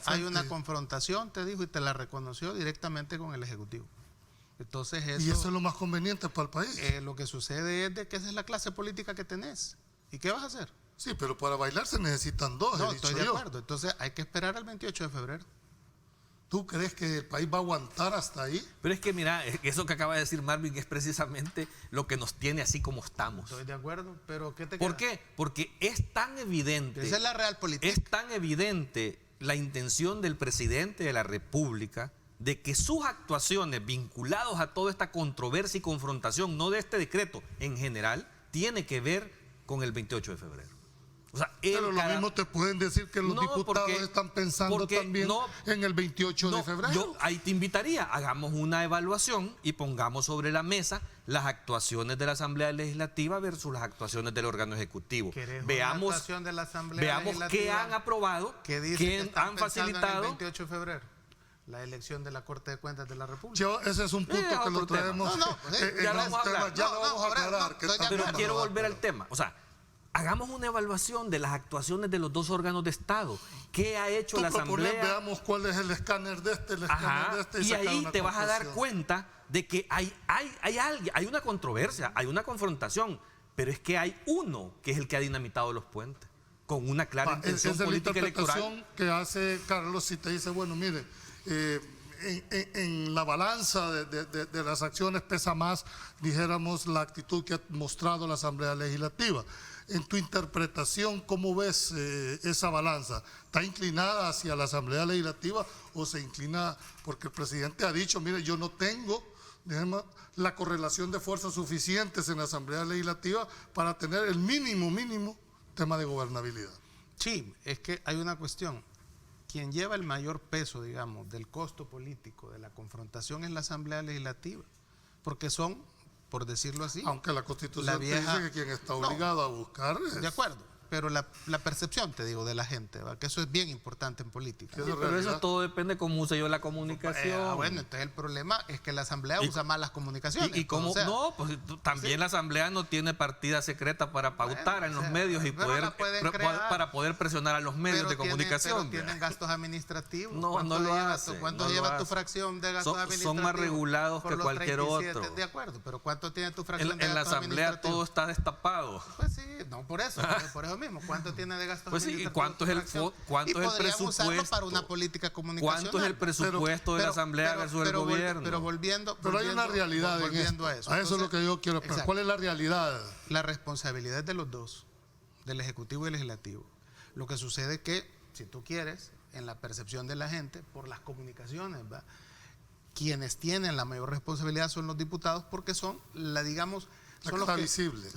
Speaker 4: Hay una confrontación, te dijo, y te la reconoció directamente con el Ejecutivo. Entonces
Speaker 2: y eso es lo más conveniente para el país.
Speaker 4: Lo que sucede es de que esa es la clase política que tenés. ¿Y qué vas a hacer?
Speaker 2: Sí, pero para bailar se necesitan dos.
Speaker 4: No, estoy de acuerdo. Entonces hay que esperar al 28 de febrero.
Speaker 2: ¿Tú crees que el país va a aguantar hasta ahí?
Speaker 3: Pero es que mira, eso que acaba de decir Marvin es precisamente lo que nos tiene así como estamos.
Speaker 4: Estoy de acuerdo, pero ¿qué te
Speaker 3: ¿Por
Speaker 4: queda?
Speaker 3: qué? Porque es tan evidente.
Speaker 4: Esa es la real política.
Speaker 3: Es tan evidente la intención del presidente de la República de que sus actuaciones vinculadas a toda esta controversia y confrontación, no de este decreto en general, tiene que ver con el 28 de febrero. O sea,
Speaker 2: pero lo mismo te pueden decir que los diputados están pensando también en el 28 de febrero.
Speaker 3: Yo ahí te invitaría, hagamos una evaluación y pongamos sobre la mesa las actuaciones de la Asamblea Legislativa versus las actuaciones del órgano ejecutivo. Veamos qué han aprobado, qué han facilitado.
Speaker 4: El 28 de febrero. La elección de la Corte de Cuentas de la República.
Speaker 2: Ese es un punto que lo traemos.
Speaker 3: Ya lo vamos a hablar.
Speaker 2: Ya lo vamos a aclarar.
Speaker 3: Pero quiero volver al tema. O sea, hagamos una evaluación de las actuaciones de los dos órganos de Estado. ¿Qué ha hecho la Asamblea?
Speaker 2: Veamos cuál es el escáner de este,
Speaker 3: y ahí te vas a dar cuenta de que hay una controversia, hay una confrontación, pero es que hay uno que es el que ha dinamitado los puentes, con una clara intención política electoral.
Speaker 2: Esa es la interpretación que hace Carlos si te dice, bueno, mire, en la balanza de las acciones pesa más, dijéramos, la actitud que ha mostrado la Asamblea Legislativa. En tu interpretación, ¿cómo ves esa balanza? ¿Está inclinada hacia la Asamblea Legislativa o se inclina porque el presidente ha dicho, mire, yo no tengo, digamos, la correlación de fuerzas suficientes en la Asamblea Legislativa para tener el mínimo tema de gobernabilidad?
Speaker 4: Sí, es que hay una cuestión. Quien lleva el mayor peso, digamos, del costo político de la confrontación es la Asamblea Legislativa, porque son, por decirlo así,
Speaker 2: aunque la Constitución te dice que quien está obligado a buscar es...
Speaker 4: De acuerdo, pero la percepción, te digo, de la gente, ¿va? Que eso es bien importante en política.
Speaker 3: Sí, pero eso todo depende de cómo use yo la comunicación.
Speaker 4: Bueno, entonces el problema es que la Asamblea usa mal las comunicaciones.
Speaker 3: ¿Y cómo? Pues también la Asamblea no tiene partida secreta para pautar en los medios y para poder presionar a los medios de comunicación.
Speaker 4: Pero tienen gastos administrativos.
Speaker 3: No lo hacen.
Speaker 4: ¿Cuánto lleva tu fracción de gastos administrativos?
Speaker 3: Son más regulados que cualquier otro.
Speaker 4: De acuerdo, pero ¿cuánto tiene tu fracción de gastos administrativos?
Speaker 3: En la Asamblea todo está destapado.
Speaker 4: Pues sí, no, por eso mismo. ¿Cuánto tiene de gastos?
Speaker 3: Pues sí, ¿y cuánto es el presupuesto
Speaker 4: para una política comunicacional?
Speaker 3: ¿Cuánto es el presupuesto de la Asamblea versus el gobierno?
Speaker 2: Pero hay una realidad en esto. A eso es lo que yo quiero explicar. ¿Cuál es la realidad?
Speaker 4: La responsabilidad es de los dos, del Ejecutivo y el Legislativo. Lo que sucede es que, si tú quieres, en la percepción de la gente, por las comunicaciones, quienes tienen la mayor responsabilidad son los diputados porque son, son los
Speaker 2: cara
Speaker 4: que,
Speaker 2: visible.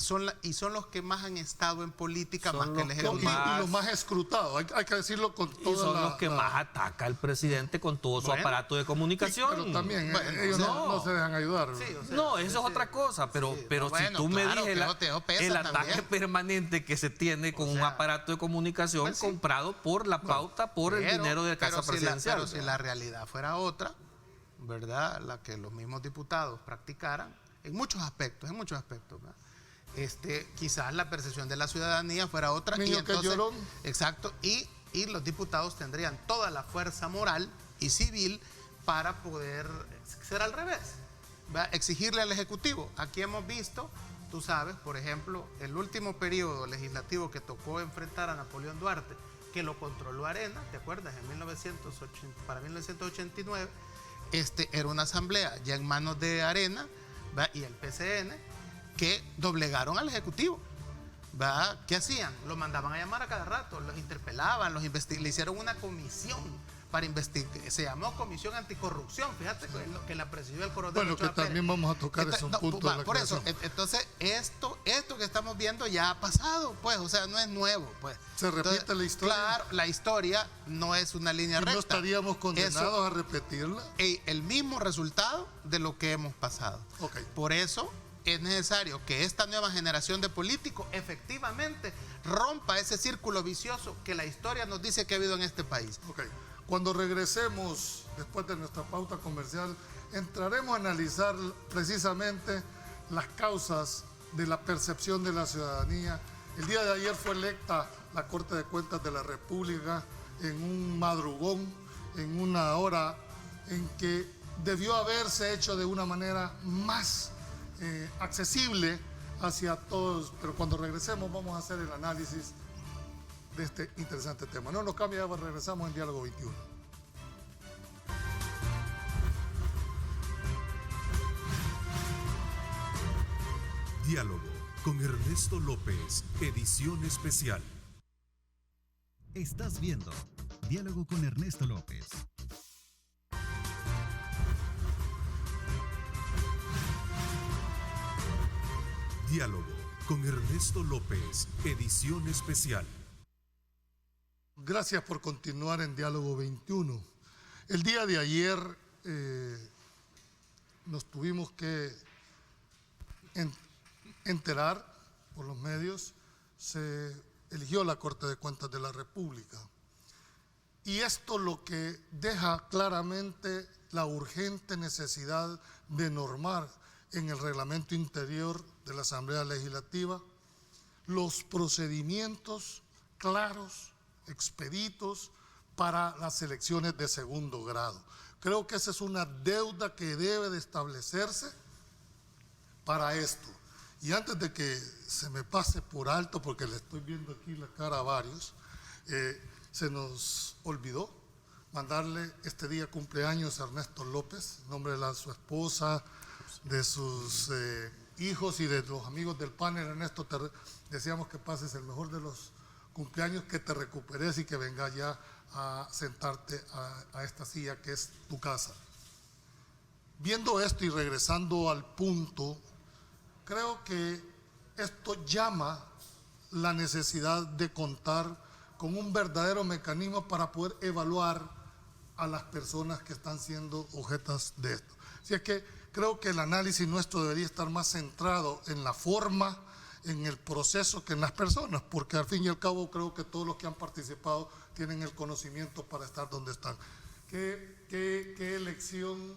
Speaker 4: y son los que más han estado en política,
Speaker 3: Son
Speaker 4: más que
Speaker 3: los
Speaker 4: el
Speaker 3: que
Speaker 2: Y
Speaker 4: Ejecutivo.
Speaker 2: los más escrutados, hay que decirlo con
Speaker 3: Y
Speaker 2: toda
Speaker 3: son los que más ataca al presidente con todo su
Speaker 4: Bueno,
Speaker 3: aparato de comunicación.
Speaker 2: Pero también
Speaker 4: Bueno,
Speaker 2: ellos
Speaker 3: no.
Speaker 2: no se dejan ayudar.
Speaker 4: Sí, o sea,
Speaker 3: No, eso es otra cosa, pero si tú me
Speaker 4: claro,
Speaker 3: dices
Speaker 4: que eso pesa
Speaker 3: el ataque
Speaker 4: también.
Speaker 3: permanente que se tiene con un
Speaker 4: sea,
Speaker 3: aparato de comunicación
Speaker 4: pues sí.
Speaker 3: comprado por la pauta, por el dinero de casa presidencial.
Speaker 4: Pero si la realidad fuera otra, ¿verdad? La que los mismos diputados practicaran, en muchos aspectos, ¿verdad? Quizás la percepción de la ciudadanía fuera otra.
Speaker 2: Niño que llorón.
Speaker 4: Exacto, y los diputados tendrían toda la fuerza moral y civil para poder ser al revés, ¿verdad? Exigirle al Ejecutivo. Aquí hemos visto, tú sabes, por ejemplo, el último periodo legislativo que tocó enfrentar a Napoleón Duarte, que lo controló Arena, ¿te acuerdas? Para 1989, era una asamblea ya en manos de Arena, ¿verdad? Y el PCN, que doblegaron al Ejecutivo, ¿verdad? ¿Qué hacían? Lo mandaban a llamar a cada rato, los interpelaban, le hicieron una comisión para investigar, se llamó Comisión Anticorrupción, fíjate que la presidió el coronel
Speaker 2: Bueno,
Speaker 4: Ochoa
Speaker 2: que también
Speaker 4: Pérez.
Speaker 2: vamos a tocar ese punto de la
Speaker 4: Por eso,
Speaker 2: creación.
Speaker 4: entonces, esto que estamos viendo ya ha pasado, pues, o sea, no es nuevo, pues.
Speaker 2: Se repite la historia.
Speaker 4: Claro, la historia no es una línea
Speaker 2: ¿Y
Speaker 4: recta.
Speaker 2: no estaríamos condenados
Speaker 4: Eso,
Speaker 2: a repetirla?
Speaker 4: el mismo resultado de lo que hemos pasado.
Speaker 2: Ok.
Speaker 4: Por eso es necesario que esta nueva generación de políticos efectivamente rompa ese círculo vicioso que la historia nos dice que ha habido en este país.
Speaker 2: Ok. Cuando regresemos, después de nuestra pauta comercial, entraremos a analizar precisamente las causas de la percepción de la ciudadanía. El día de ayer fue electa la Corte de Cuentas de la República en un madrugón, en una hora en que debió haberse hecho de una manera más accesible hacia todos, pero cuando regresemos vamos a hacer el análisis de este interesante tema. No nos cambia, regresamos en Diálogo 21.
Speaker 1: Diálogo con Ernesto López, edición especial.
Speaker 5: Estás viendo Diálogo con Ernesto López.
Speaker 1: Diálogo con Ernesto López, edición especial.
Speaker 2: Gracias por continuar en Diálogo 21. El día de ayer nos tuvimos que enterar por los medios, se eligió la Corte de Cuentas de la República. Y esto lo que deja claramente la urgente necesidad de normar en el reglamento interior de la Asamblea Legislativa los procedimientos claros, expeditos para las elecciones de segundo grado. Creo que esa es una deuda que debe de establecerse para esto. Y antes de que se me pase por alto, porque le estoy viendo aquí la cara a varios, se nos olvidó mandarle este día cumpleaños a Ernesto López, en nombre de su esposa, de sus hijos y de los amigos del panel. Ernesto, te deseamos que pases el mejor de los cumpleaños, que te recuperes y que vengas ya a sentarte a esta silla que es tu casa. Viendo esto y regresando al punto, creo que esto llama la necesidad de contar con un verdadero mecanismo para poder evaluar a las personas que están siendo objetas de esto. Así es que creo que el análisis nuestro debería estar más centrado en la forma, en el proceso, que en las personas, porque al fin y al cabo creo que todos los que han participado tienen el conocimiento para estar donde están. ¿Qué elección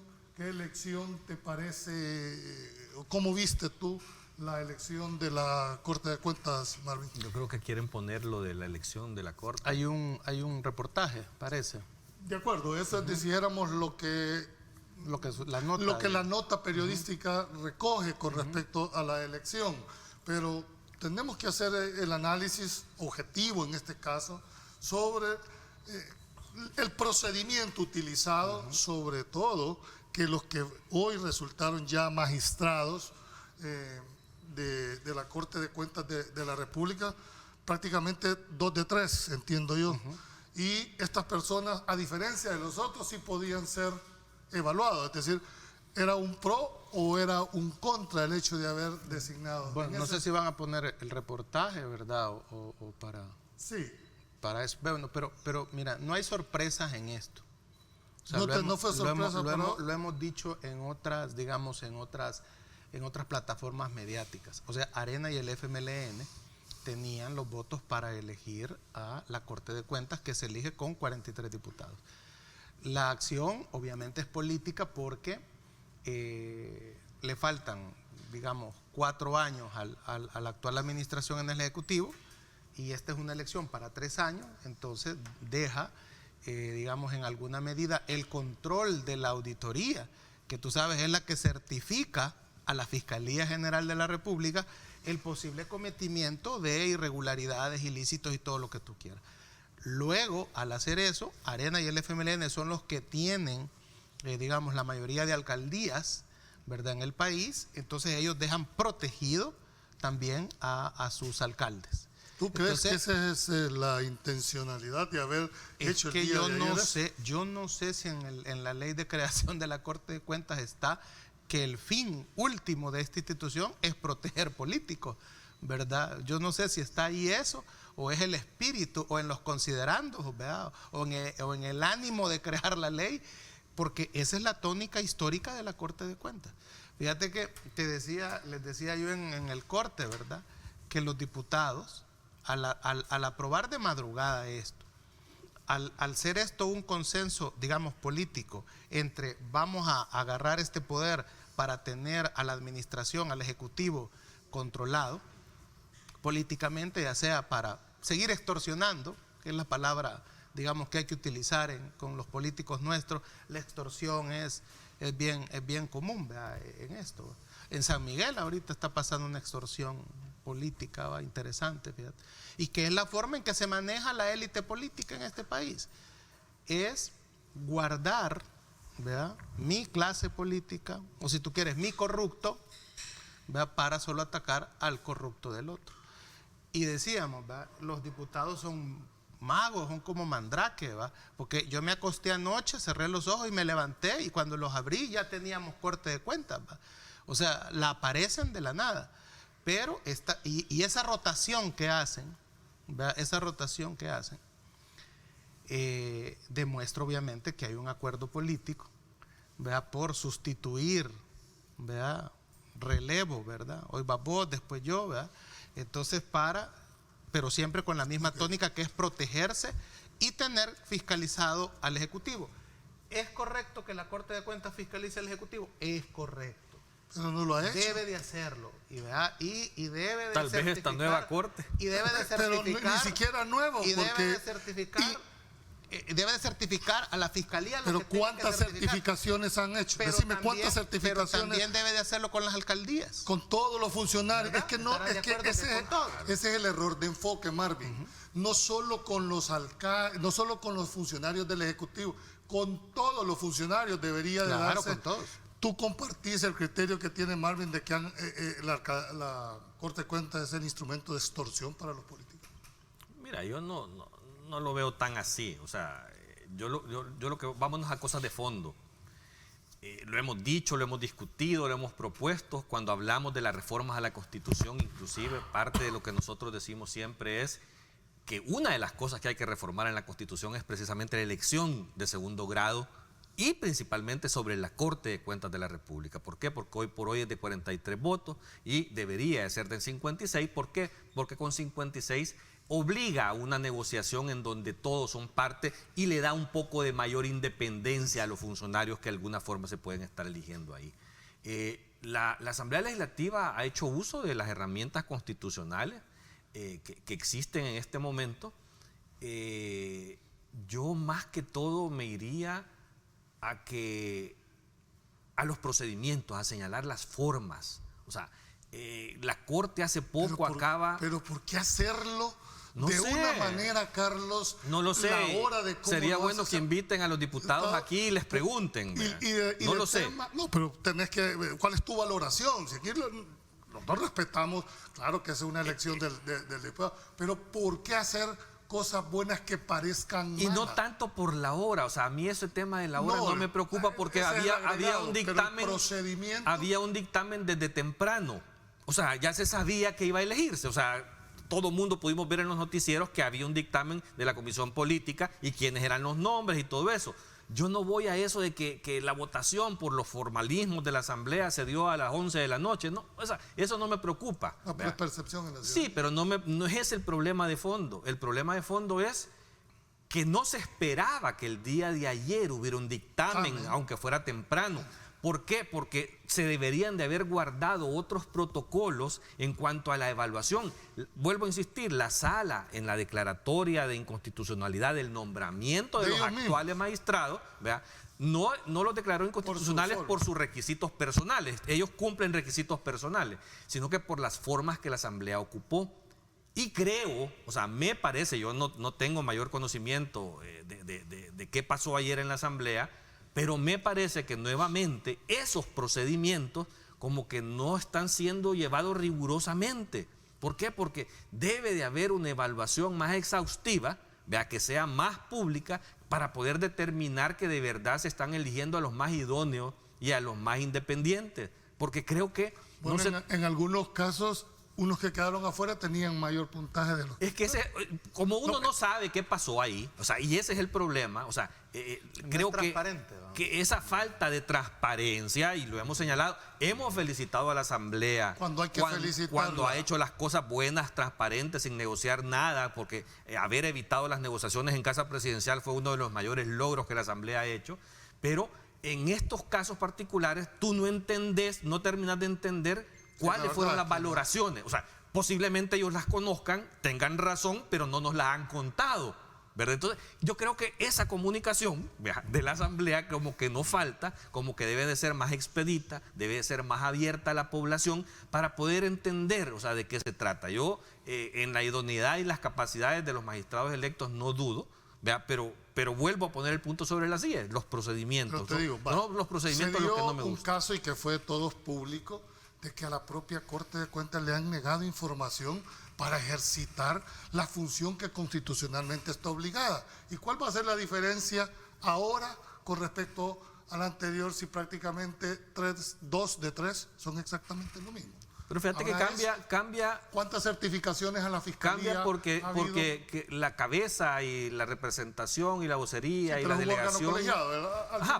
Speaker 2: te parece, cómo viste tú la elección de la Corte de Cuentas, Marvin?
Speaker 3: Yo creo que quieren poner lo de la elección de la Corte.
Speaker 4: Hay un reportaje, parece.
Speaker 2: De acuerdo, eso es, dijéramos, lo que la nota periodística recoge con respecto a la elección, pero tenemos que hacer el análisis objetivo en este caso sobre el procedimiento utilizado, sobre todo que los que hoy resultaron ya magistrados de la Corte de Cuentas de la República, prácticamente 2 de 3, entiendo yo. Y estas personas, a diferencia de los otros, sí podían ser evaluados, es decir, era un pro o era un contra el hecho de haber designado?
Speaker 4: Bueno, no sé si van a poner el reportaje, ¿verdad? O para...
Speaker 2: Sí.
Speaker 4: Para eso. Bueno, pero mira, no hay sorpresas en esto. O sea,
Speaker 2: No fue sorpresa,
Speaker 4: lo hemos dicho en otras, digamos, en otras plataformas mediáticas. O sea, Arena y el FMLN tenían los votos para elegir a la Corte de Cuentas, que se elige con 43 diputados. La acción obviamente es política porque le faltan, digamos, 4 años a la actual administración en el Ejecutivo, y esta es una elección para 3 años, entonces deja, digamos, en alguna medida el control de la auditoría, que tú sabes es la que certifica a la Fiscalía General de la República el posible cometimiento de irregularidades, ilícitos y todo lo que tú quieras. Luego, al hacer eso, Arena y el FMLN son los que tienen, digamos, la mayoría de alcaldías, ¿verdad?, en el país. Entonces ellos dejan protegido también a sus alcaldes.
Speaker 2: ¿Tú crees que esa es la intencionalidad de haber hecho el día de ayer?
Speaker 4: Yo no sé si en la ley de creación de la Corte de Cuentas está que el fin último de esta institución es proteger políticos, ¿verdad? Yo no sé si está ahí eso, o es el espíritu, o en los considerandos, ¿verdad?, o en el ánimo de crear la ley, porque esa es la tónica histórica de la Corte de Cuentas. Fíjate que les decía yo en el corte, ¿verdad?, que los diputados, al aprobar de madrugada esto, al ser esto un consenso, digamos, político, entre vamos a agarrar este poder para tener a la administración, al Ejecutivo controlado políticamente, ya sea para seguir extorsionando, que es la palabra, digamos, que hay que utilizar con los políticos nuestros. La extorsión es bien común, ¿verdad?, en esto. En San Miguel ahorita está pasando una extorsión política, ¿va?, interesante, fíjate. Y que es la forma en que se maneja la élite política en este país. Es guardar, ¿verdad?, mi clase política, o si tú quieres, mi corrupto, ¿verdad?, para solo atacar al corrupto del otro. Y decíamos, ¿verdad?, los diputados son magos, son como Mandrake, ¿verdad?, porque yo me acosté anoche, cerré los ojos y me levanté, y cuando los abrí ya teníamos Corte de Cuentas, ¿verdad? O sea, la aparecen de la nada. Pero y esa rotación que hacen, ¿verdad?, esa rotación que hacen, demuestra obviamente que hay un acuerdo político, ¿verdad?, por sustituir, ¿verdad?, relevo, ¿verdad? Hoy va vos, después yo, ¿verdad? Entonces pero siempre con la misma tónica, que es protegerse y tener fiscalizado al Ejecutivo. ¿Es correcto que la Corte de Cuentas fiscalice al Ejecutivo? Es correcto.
Speaker 2: Pero no lo ha hecho.
Speaker 4: Debe de hacerlo, y debe de
Speaker 3: tal vez esta nueva Corte.
Speaker 4: Y debe de certificar.
Speaker 2: Pero ni siquiera nuevo,
Speaker 4: y
Speaker 2: porque...
Speaker 4: debe de certificar a la Fiscalía.
Speaker 2: Pero ¿cuántas certificaciones han hecho? Decime, ¿cuántas certificaciones?
Speaker 4: Pero también debe de hacerlo con las alcaldías.
Speaker 2: Con todos los funcionarios.
Speaker 4: ¿Verdad?
Speaker 2: Ese es el error de enfoque, Marvin. No solo con los alcaldes, no solo con los funcionarios del Ejecutivo, con todos los funcionarios debería de darse.
Speaker 4: Con todos.
Speaker 2: ¿Tú compartís el criterio que tiene Marvin de que la Corte de Cuentas es el instrumento de extorsión para los políticos?
Speaker 3: Mira, yo no lo veo tan así. O sea, yo lo que... Vámonos a cosas de fondo. Lo hemos dicho, lo hemos discutido, lo hemos propuesto. Cuando hablamos de las reformas a la Constitución, inclusive, parte de lo que nosotros decimos siempre es que una de las cosas que hay que reformar en la Constitución es precisamente la elección de segundo grado, y principalmente sobre la Corte de Cuentas de la República. ¿Por qué? Porque hoy por hoy es de 43 votos y debería de ser de 56. ¿Por qué? Porque con 56 obliga a una negociación en donde todos son parte y le da un poco de mayor independencia a los funcionarios que de alguna forma se pueden estar eligiendo ahí. La Asamblea Legislativa ha hecho uso de las herramientas constitucionales que existen en este momento. Yo más que todo me iría a los procedimientos, a señalar las formas. O sea, la Corte hace poco acaba...
Speaker 2: Pero ¿por qué hacerlo
Speaker 3: no
Speaker 2: de
Speaker 3: sé.
Speaker 2: Una manera, Carlos?
Speaker 3: No lo sé.
Speaker 2: La hora de cómo
Speaker 3: sería bueno que inviten a los diputados aquí y les pregunten. No lo sé.
Speaker 2: No, pero tenés que... ¿Cuál es tu valoración? Si aquí nosotros respetamos, claro que es una elección del diputado, pero ¿por qué hacer cosas buenas que parezcan
Speaker 3: Y
Speaker 2: malas.
Speaker 3: no tanto por la hora, o sea, a mí ese tema de la hora no me preocupa porque
Speaker 2: ese es el
Speaker 3: había
Speaker 2: agregado,
Speaker 3: un
Speaker 2: pero el
Speaker 3: dictamen,
Speaker 2: procedimiento...
Speaker 3: había un dictamen desde temprano, o sea, ya se sabía que iba a elegirse, o sea, todo el mundo pudimos ver en los noticieros que había un dictamen de la Comisión Política y quiénes eran los nombres y todo eso. Yo no voy a eso de que la votación por los formalismos de la Asamblea se dio a las 11 de la noche. No, o sea, eso no me preocupa.
Speaker 2: No, pero es percepción en la ciudad.
Speaker 3: Sí, pero no es ese el problema de fondo. El problema de fondo es que no se esperaba que el día de ayer hubiera un dictamen, aunque fuera temprano. ¿Por qué? Porque se deberían de haber guardado otros protocolos en cuanto a la evaluación. Vuelvo a insistir, la sala en la declaratoria de inconstitucionalidad del nombramiento de los actuales magistrados, ¿verdad?, no los declaró inconstitucionales por sus requisitos personales. Ellos cumplen requisitos personales, sino que por las formas que la Asamblea ocupó. Y creo, o sea, me parece, yo no tengo mayor conocimiento de qué pasó ayer en la Asamblea, pero me parece que nuevamente esos procedimientos como que no están siendo llevados rigurosamente. ¿Por qué? Porque debe de haber una evaluación más exhaustiva, vea, que sea más pública, para poder determinar que de verdad se están eligiendo a los más idóneos y a los más independientes. Porque creo que...
Speaker 2: Bueno, en algunos casos, unos que quedaron afuera tenían mayor puntaje de los...
Speaker 3: Es que como uno no sabe qué pasó ahí, o sea, y ese es el problema, o sea, creo que esa falta de transparencia, y lo hemos señalado, hemos felicitado a la Asamblea
Speaker 2: cuando hay que felicitarla,
Speaker 3: cuando ha hecho las cosas buenas, transparentes, sin negociar nada, porque haber evitado las negociaciones en Casa Presidencial fue uno de los mayores logros que la Asamblea ha hecho, pero en estos casos particulares tú no terminas de entender cuáles fueron las valoraciones. O sea, posiblemente ellos las conozcan, tengan razón, pero no nos las han contado, ¿verdad? Entonces, yo creo que esa comunicación de la Asamblea como que no falta, como que debe de ser más expedita, debe de ser más abierta a la población para poder entender, o sea, de qué se trata. Yo, en la idoneidad y las capacidades de los magistrados electos no dudo, ¿verdad? Pero vuelvo a poner el punto sobre las sillas, los procedimientos.
Speaker 2: Pero te digo,
Speaker 3: los procedimientos
Speaker 2: se dio
Speaker 3: lo que no me gusta.
Speaker 2: un caso y que fue de todos público, de que a la propia Corte de Cuentas le han negado información para ejercitar la función que constitucionalmente está obligada. ¿Y cuál va a ser la diferencia ahora con respecto al anterior si prácticamente 2 de 3 son exactamente lo mismo?
Speaker 3: Pero fíjate que cambia.
Speaker 2: ¿Cuántas certificaciones a la Fiscalía?
Speaker 3: Cambia porque la cabeza y la representación y la vocería y la delegación.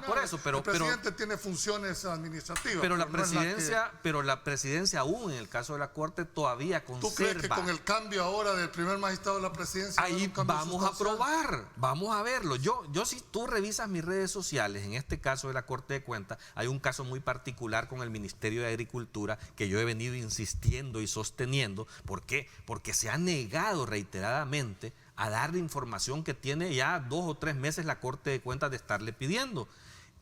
Speaker 3: Por eso, pero
Speaker 2: el presidente tiene funciones administrativas.
Speaker 3: Pero la presidencia aún en el caso de la Corte todavía conserva.
Speaker 2: ¿Tú crees que con el cambio ahora del primer magistrado de la presidencia
Speaker 3: ahí vamos a probar, vamos a verlo? Yo si tú revisas mis redes sociales, en este caso de la Corte de Cuentas, hay un caso muy particular con el Ministerio de Agricultura que yo he venido insistiendo y sosteniendo. ¿Por qué? Porque se ha negado reiteradamente a darle información que tiene ya 2 o 3 meses la Corte de Cuentas de estarle pidiendo.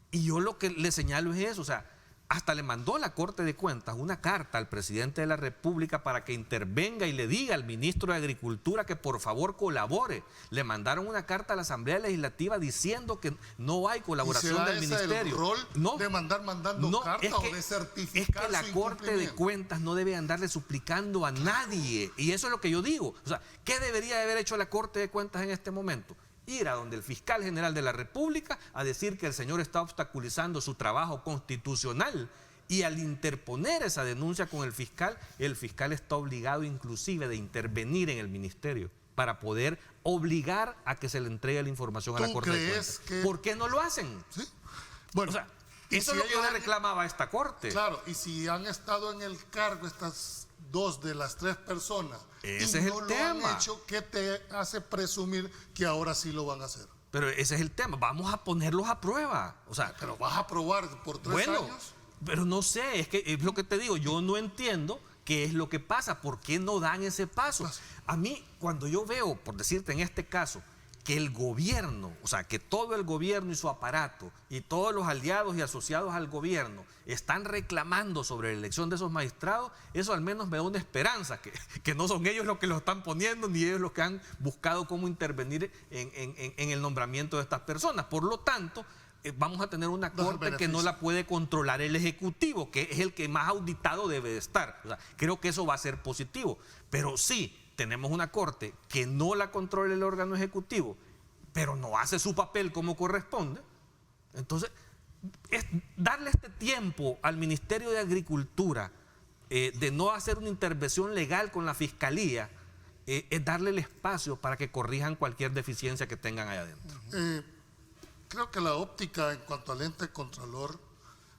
Speaker 3: Y yo lo que le señalo es eso, o sea, hasta le mandó la Corte de Cuentas una carta al presidente de la República para que intervenga y le diga al ministro de Agricultura que por favor colabore. Le mandaron una carta a la Asamblea Legislativa diciendo que no hay colaboración del ministerio.
Speaker 2: ¿El rol de mandando cartas o de certificar?
Speaker 3: Es que la Corte de Cuentas no debe andarle suplicando a nadie. Y eso es lo que yo digo. O sea, ¿qué debería haber hecho la Corte de Cuentas en este momento? Ir a donde el fiscal general de la República a decir que el señor está obstaculizando su trabajo constitucional, y al interponer esa denuncia con el fiscal está obligado inclusive de intervenir en el ministerio para poder obligar a que se le entregue la información a la Corte de Cuentas. ¿Por qué no lo hacen?
Speaker 2: ¿Sí? Bueno,
Speaker 3: o sea, eso es lo que yo le reclamaba a esta Corte.
Speaker 2: Claro, y si han estado en el cargo estas 2 de las 3 personas
Speaker 3: ese
Speaker 2: y
Speaker 3: es
Speaker 2: no
Speaker 3: el
Speaker 2: lo
Speaker 3: tema.
Speaker 2: han hecho, ¿qué te hace presumir que ahora sí lo van a hacer?
Speaker 3: Pero ese es el tema, vamos a ponerlos a prueba. O sea,
Speaker 2: pero vas a probar por 3 años.
Speaker 3: Pero no sé, es que es lo que te digo, yo no entiendo qué es lo que pasa, por qué no dan ese paso. A mí, cuando yo veo, por decirte en este caso, que el gobierno, o sea, que todo el gobierno y su aparato y todos los aliados y asociados al gobierno están reclamando sobre la elección de esos magistrados, eso al menos me da una esperanza, que no son ellos los que lo están poniendo, ni ellos los que han buscado cómo intervenir en el nombramiento de estas personas. Por lo tanto, vamos a tener una Corte que no la puede controlar el Ejecutivo, que es el que más auditado debe de estar. O sea, creo que eso va a ser positivo, pero sí, tenemos una corte que no la controla el órgano ejecutivo, pero no hace su papel como corresponde. Entonces, es darle este tiempo al Ministerio de Agricultura de no hacer una intervención legal con la Fiscalía, es darle el espacio para que corrijan cualquier deficiencia que tengan allá adentro.
Speaker 2: Creo que la óptica en cuanto al ente contralor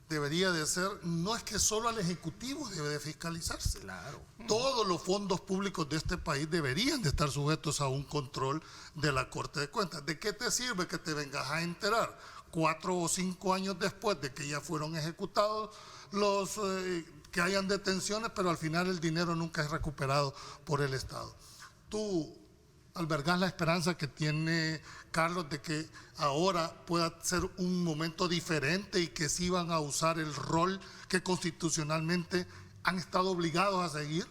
Speaker 2: debería de ser, no es que solo al Ejecutivo debe de fiscalizarse.
Speaker 3: Claro.
Speaker 2: Todos los fondos públicos de este país deberían de estar sujetos a un control de la Corte de Cuentas. ¿De qué te sirve que te vengas a enterar 4 o 5 años después de que ya fueron ejecutados los que hayan detenciones, pero al final el dinero nunca es recuperado por el Estado? ¿Tú albergas la esperanza que tiene Carlos de que ahora pueda ser un momento diferente y que sí van a usar el rol que constitucionalmente han estado obligados a seguir?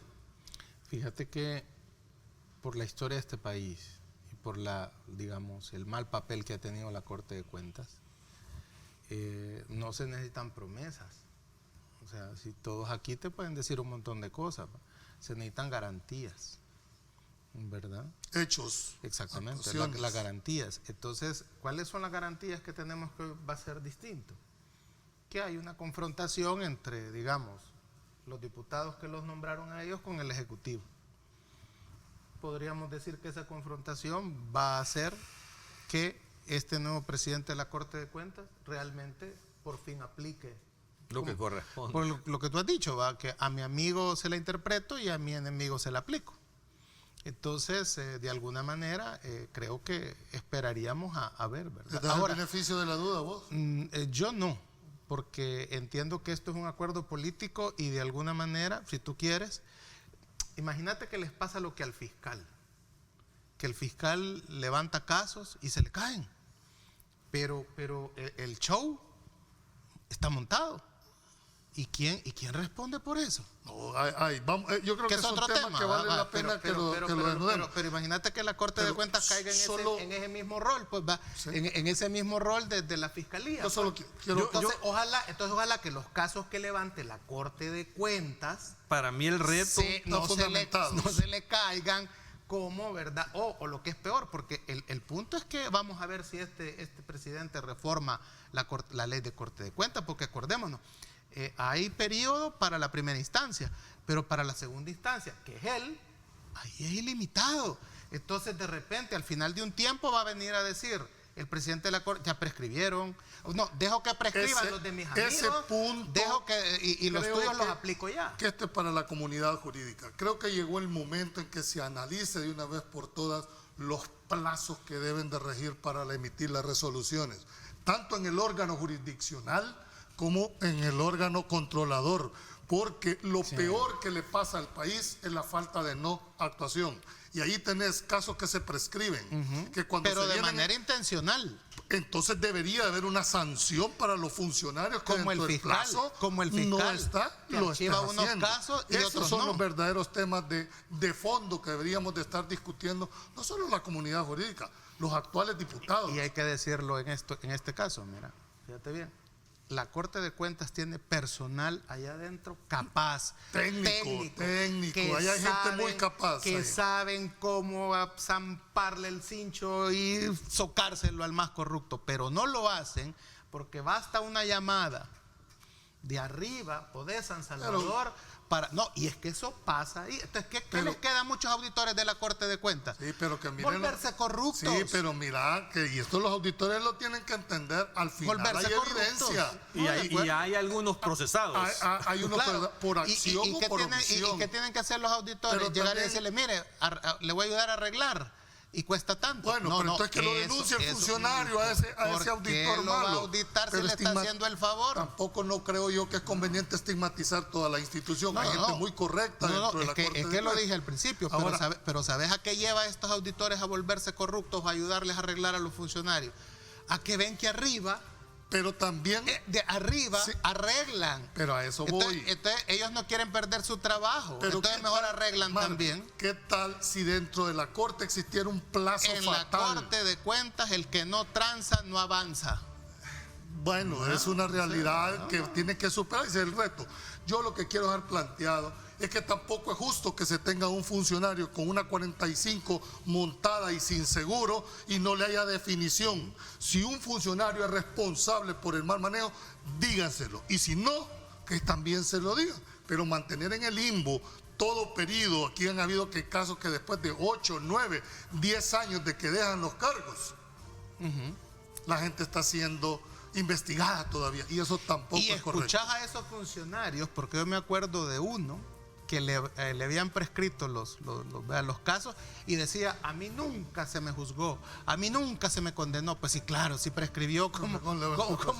Speaker 4: Fíjate que por la historia de este país y por digamos, el mal papel que ha tenido la Corte de Cuentas, no se necesitan promesas. O sea, si todos aquí te pueden decir un montón de cosas, se necesitan garantías, ¿verdad?
Speaker 2: Hechos.
Speaker 4: Exactamente, las garantías. Entonces, ¿cuáles son las garantías que tenemos que va a ser distinto? Que hay una confrontación entre, digamos, los diputados que los nombraron a ellos con el Ejecutivo. Podríamos decir que esa confrontación va a hacer que este nuevo presidente de la Corte de Cuentas realmente por fin aplique
Speaker 3: Lo que corresponde.
Speaker 4: por lo que tú has dicho, ¿va? Que a mi amigo se la interpreto y a mi enemigo se la aplico. Entonces, de alguna manera, creo que esperaríamos a ver, ¿verdad?
Speaker 2: ¿Te das el beneficio de la duda vos?
Speaker 4: Yo no, porque entiendo que esto es un acuerdo político y de alguna manera, si tú quieres, imagínate que les pasa lo que al fiscal, que el fiscal levanta casos y se le caen, pero el show está montado. ¿Y quién responde por eso?
Speaker 2: No, vamos, yo creo que es otro tema que vale la pena que lo desnudemos.
Speaker 4: Pero imagínate que la Corte de Cuentas caiga en ese mismo rol, pues va, sí, en ese mismo rol de la Fiscalía.
Speaker 2: Yo solo quiero...
Speaker 4: Entonces, ojalá que los casos que levante la Corte de Cuentas...
Speaker 3: Para mí el reto...
Speaker 4: no se le caigan como, ¿verdad? O lo que es peor, porque el punto es que vamos a ver si este presidente reforma la ley de Corte de Cuentas, porque acordémonos, hay periodo para la primera instancia, pero para la segunda instancia, que es él, ahí es ilimitado. Entonces, de repente, al final de un tiempo va a venir a decir el presidente de la Corte, ya prescribieron, no, dejo que prescriban los de mis amigos,
Speaker 2: ese punto,
Speaker 4: dejo que, y los tuyos los aplico ya.
Speaker 2: Que esto es para la comunidad jurídica. Creo que llegó el momento en que se analice de una vez por todas los plazos que deben de regir para emitir las resoluciones, tanto en el órgano jurisdiccional como en el órgano controlador, porque lo peor que le pasa al país es la falta de no actuación. Y ahí tenés casos que se prescriben, que cuando
Speaker 4: pero
Speaker 2: se
Speaker 4: de manera intencional.
Speaker 2: Entonces debería haber una sanción para los funcionarios que
Speaker 4: como el fiscal,
Speaker 2: no está,
Speaker 4: lo está unos haciendo. Casos y
Speaker 2: esos
Speaker 4: otros
Speaker 2: son
Speaker 4: no.
Speaker 2: los verdaderos temas de fondo que deberíamos de estar discutiendo, no solo la comunidad jurídica, los actuales diputados.
Speaker 4: Y hay que decirlo en este caso, mira, fíjate bien. La Corte de Cuentas tiene personal allá adentro capaz, técnico,
Speaker 2: allá hay gente muy capaz.
Speaker 4: Que saben cómo zamparle el cincho y socárselo al más corrupto, pero no lo hacen porque basta una llamada de arriba o de San Salvador y es que eso pasa ahí. Entonces, ¿qué les queda a muchos auditores de la Corte de Cuentas?
Speaker 2: Sí, pero que miren,
Speaker 4: volverse corruptos.
Speaker 2: Sí, pero mira, y esto los auditores lo tienen que entender, al final
Speaker 4: volverse
Speaker 2: hay evidencia.
Speaker 3: Y hay algunos procesados.
Speaker 2: Hay unos por acción o por omisión.
Speaker 4: ¿Y qué tienen que hacer los auditores?
Speaker 2: Pero
Speaker 4: llegar
Speaker 2: también,
Speaker 4: y decirle, mire, le voy a ayudar a arreglar. Y cuesta tanto.
Speaker 2: Bueno, pero entonces que lo denuncie el funcionario a ese auditor
Speaker 4: lo
Speaker 2: malo.
Speaker 4: Va a auditar si le está haciendo el favor.
Speaker 2: Tampoco no creo yo que es conveniente estigmatizar toda la institución. Hay gente muy correcta dentro de la Corte.
Speaker 4: Es que lo dije al principio, pero ¿sabes a qué lleva a estos auditores a volverse corruptos, a ayudarles a arreglar a los funcionarios? A que ven que arriba...
Speaker 2: Pero también...
Speaker 4: de arriba arreglan.
Speaker 2: Pero a eso voy.
Speaker 4: Entonces ellos no quieren perder su trabajo. Pero entonces mejor arreglan también.
Speaker 2: ¿Qué tal si dentro de la Corte existiera un plazo fatal?
Speaker 4: En la Corte de Cuentas el que no tranza no avanza.
Speaker 2: Bueno, es una realidad que tiene que superar, ese es el reto. Yo lo que quiero dejar planteado es que tampoco es justo que se tenga un funcionario con una 45 montada y sin seguro y no le haya definición. Si un funcionario es responsable por el mal manejo, díganselo. Y si no, que también se lo digan. Pero mantener en el limbo todo periodo, aquí han habido casos que después de 8, 9, 10 años de que dejan los cargos, la gente está siendo investigada todavía y eso tampoco es correcto.
Speaker 4: Y escuchás a esos funcionarios, porque yo me acuerdo de uno que le habían prescrito los casos y decía, a mí nunca se me juzgó, a mí nunca se me condenó. Pues sí, claro, si prescribió, ¿cómo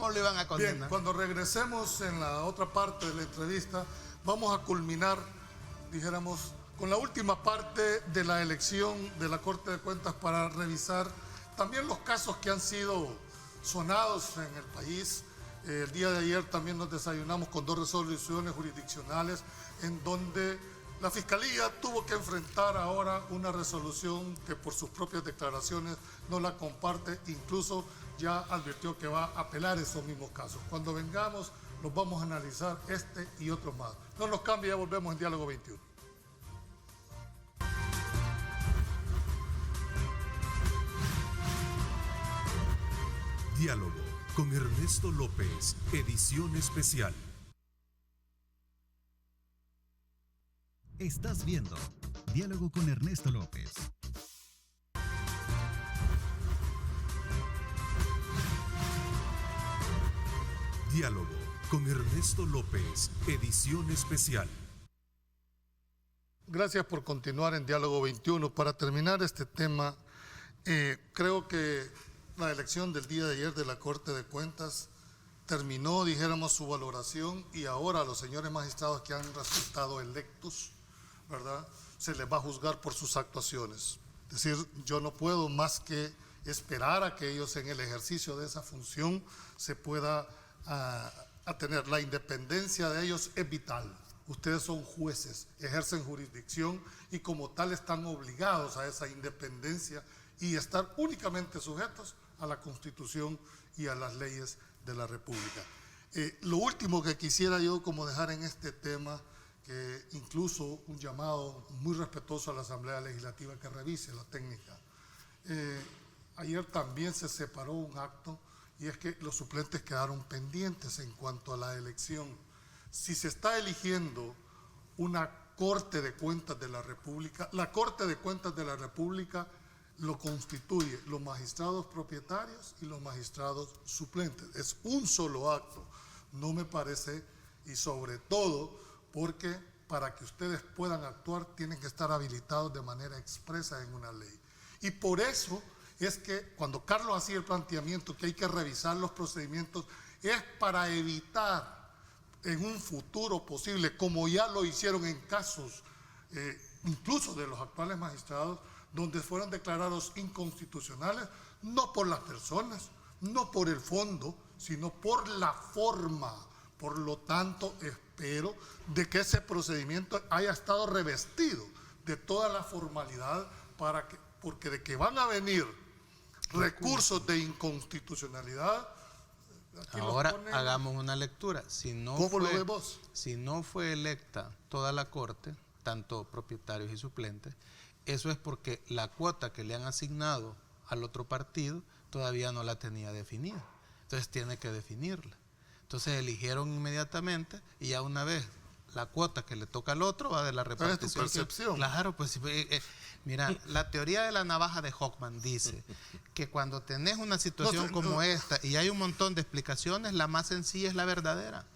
Speaker 4: lo iban a condenar?
Speaker 2: Bien, cuando regresemos en la otra parte de la entrevista, vamos a culminar, dijéramos, con la última parte de la elección de la Corte de Cuentas para revisar también los casos que han sido sonados en el país. El día de ayer también nos desayunamos con 2 resoluciones jurisdiccionales en donde la Fiscalía tuvo que enfrentar ahora una resolución que por sus propias declaraciones no la comparte, incluso ya advirtió que va a apelar esos mismos casos. Cuando vengamos los vamos a analizar este y otros más. No nos cambie, ya volvemos en Diálogo 21.
Speaker 1: Diálogo con Ernesto López, edición especial.
Speaker 5: Estás viendo Diálogo con Ernesto López.
Speaker 1: Diálogo con Ernesto López, edición especial.
Speaker 2: Gracias por continuar en Diálogo 21. Para terminar este tema, creo que la elección del día de ayer de la Corte de Cuentas terminó, dijéramos, su valoración y ahora a los señores magistrados que han resultado electos, ¿verdad?, se les va a juzgar por sus actuaciones. Es decir, yo no puedo más que esperar a que ellos en el ejercicio de esa función se pueda a tener. La independencia de ellos es vital. Ustedes son jueces, ejercen jurisdicción y como tal están obligados a esa independencia y estar únicamente sujetos a la Constitución y a las leyes de la República. Lo último que quisiera yo como dejar en este tema, que incluso un llamado muy respetuoso a la Asamblea Legislativa que revise la técnica. Ayer también se separó un acto y es que los suplentes quedaron pendientes en cuanto a la elección. Si se está eligiendo una Corte de Cuentas de la República, la Corte de Cuentas de la República lo constituye los magistrados propietarios y los magistrados suplentes. Es un solo acto, no me parece, y sobre todo porque para que ustedes puedan actuar tienen que estar habilitados de manera expresa en una ley. Y por eso es que cuando Carlos hacía el planteamiento que hay que revisar los procedimientos, es para evitar en un futuro posible, como ya lo hicieron en casos incluso de los actuales magistrados, donde fueron declarados inconstitucionales, no por las personas, no por el fondo, sino por la forma. Por lo tanto, espero de que ese procedimiento haya estado revestido de toda la formalidad, porque de que van a venir recursos de inconstitucionalidad.
Speaker 4: Ahora hagamos una lectura. Si no fue electa toda la Corte, tanto propietarios y suplentes, eso es porque la cuota que le han asignado al otro partido todavía no la tenía definida. Entonces tiene que definirla. Entonces eligieron inmediatamente y ya una vez la cuota que le toca al otro va de la repartición.
Speaker 2: ¿Cuál es tu percepción?
Speaker 4: Claro, pues mira, la teoría de la navaja de Hoffman dice que cuando tenés una situación como esta y hay un montón de explicaciones, la más sencilla es la verdadera.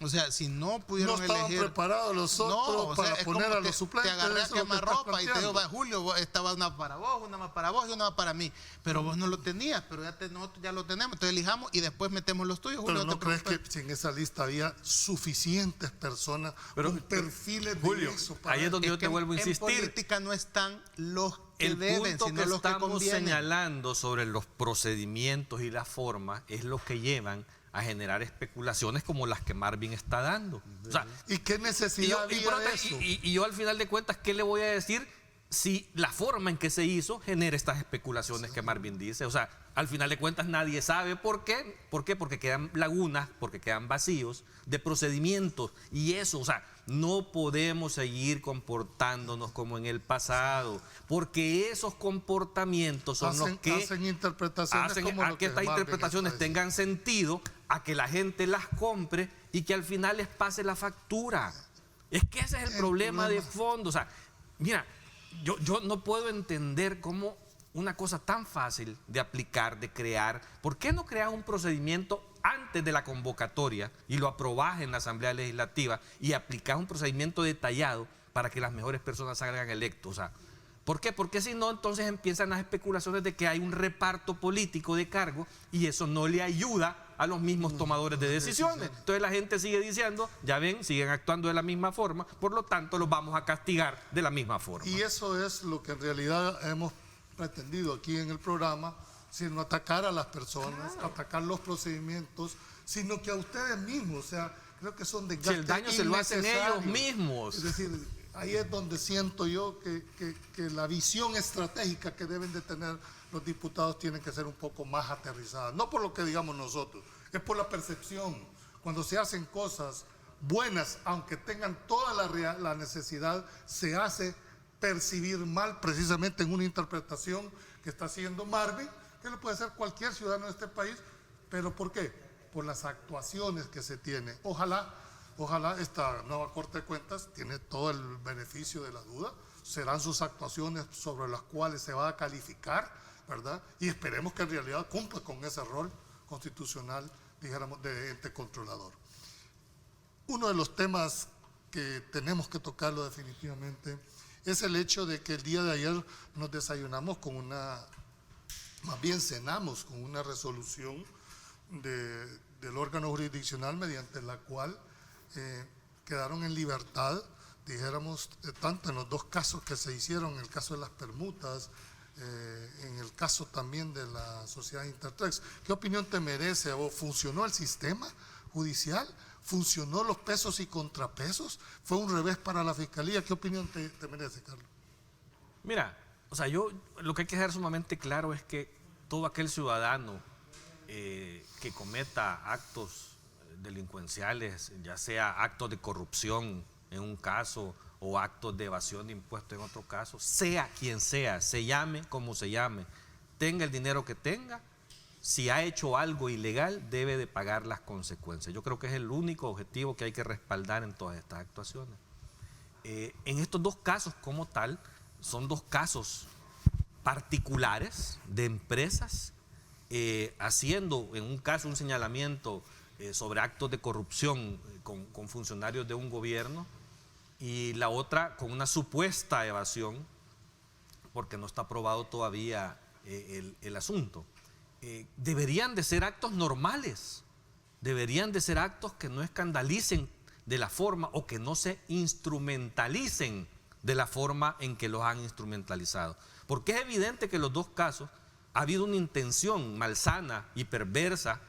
Speaker 4: O sea, si no pudieron elegir... No estaban
Speaker 2: preparados los otros para poner a los suplentes.
Speaker 4: Te agarré a quemar ropa y te digo, Julio, estaba una para vos, una más para vos y una más para mí. Pero vos no lo tenías, pero nosotros ya lo tenemos. Entonces elijamos y después metemos los tuyos, Julio.
Speaker 2: Pero ¿no crees que si en esa lista había suficientes personas con perfiles
Speaker 3: Julio,
Speaker 2: de eso?
Speaker 3: Ahí es donde yo te vuelvo a insistir.
Speaker 4: En política no están los que
Speaker 3: el
Speaker 4: deben,
Speaker 3: punto
Speaker 4: sino
Speaker 3: que
Speaker 4: los que
Speaker 3: estamos
Speaker 4: convienen.
Speaker 3: señalando sobre los procedimientos y las formas es lo que llevan a generar especulaciones como las que Marvin está dando. O sea,
Speaker 2: ¿y qué necesidad había de eso?
Speaker 3: Y yo al final de cuentas, ¿qué le voy a decir si la forma en que se hizo genera estas especulaciones que Marvin dice. O sea, al final de cuentas nadie sabe por qué. ¿Por qué? Porque quedan lagunas, porque quedan vacíos de procedimientos. Y eso, o sea, no podemos seguir comportándonos como en el pasado, porque esos comportamientos son los que
Speaker 2: hacen interpretaciones
Speaker 3: hacen
Speaker 2: como
Speaker 3: a
Speaker 2: lo
Speaker 3: que estas
Speaker 2: Marvin
Speaker 3: interpretaciones
Speaker 2: está
Speaker 3: tengan sentido, a que la gente las compre y que al final les pase la factura. Es que ese es el problema de fondo. O sea, mira, yo no puedo entender cómo una cosa tan fácil de aplicar, de crear, ¿por qué no creas un procedimiento antes de la convocatoria y lo aprobás en la Asamblea Legislativa y aplicás un procedimiento detallado para que las mejores personas salgan electos? O sea, ¿por qué? Porque si no, entonces empiezan las especulaciones de que hay un reparto político de cargos y eso no le ayuda a los mismos tomadores de decisiones. Entonces la gente sigue diciendo, ya ven, siguen actuando de la misma forma, por lo tanto los vamos a castigar de la misma forma.
Speaker 2: Y eso es lo que en realidad hemos pretendido aquí en el programa, sino atacar a las personas, atacar los procedimientos, sino que a ustedes mismos, o sea, creo que son desgastes
Speaker 3: Si el daño se lo hacen ellos mismos.
Speaker 2: Es decir, ahí es donde siento yo que la visión estratégica que deben de tener los diputados tiene que ser un poco más aterrizada. No por lo que digamos nosotros, es por la percepción. Cuando se hacen cosas buenas, aunque tengan toda la necesidad, se hace percibir mal precisamente en una interpretación que está haciendo Marvin, que lo puede hacer cualquier ciudadano de este país. ¿Pero por qué? Por las actuaciones que se tienen. Ojalá esta nueva Corte de Cuentas tiene todo el beneficio de la duda, serán sus actuaciones sobre las cuales se va a calificar, ¿verdad? Y esperemos que en realidad cumpla con ese rol constitucional, dijéramos, de ente controlador. Uno de los temas que tenemos que tocarlo definitivamente es el hecho de que el día de ayer nos desayunamos con más bien cenamos con una resolución del órgano jurisdiccional mediante la cual quedaron en libertad, dijéramos, tanto en los dos casos que se hicieron, en el caso de las permutas, en el caso también de la sociedad Intertrex. ¿Qué opinión te merece? ¿Funcionó el sistema judicial? ¿Funcionó los pesos y contrapesos? ¿Fue un revés para la Fiscalía? ¿Qué opinión te merece, Carlos?
Speaker 3: Mira, o sea, lo que hay que dejar sumamente claro es que todo aquel ciudadano que cometa actos delincuenciales, ya sea actos de corrupción en un caso o actos de evasión de impuestos en otro caso, sea quien sea, se llame como se llame, tenga el dinero que tenga, si ha hecho algo ilegal debe de pagar las consecuencias. Yo creo que es el único objetivo que hay que respaldar en todas estas actuaciones. En estos dos casos como tal, son dos casos particulares de empresas haciendo en un caso un señalamiento sobre actos de corrupción con funcionarios de un gobierno y la otra con una supuesta evasión porque no está aprobado todavía el asunto. Deberían de ser actos normales, deberían de ser actos que no escandalicen de la forma o que no se instrumentalicen de la forma en que los han instrumentalizado. Porque es evidente que en los dos casos ha habido una intención malsana y perversa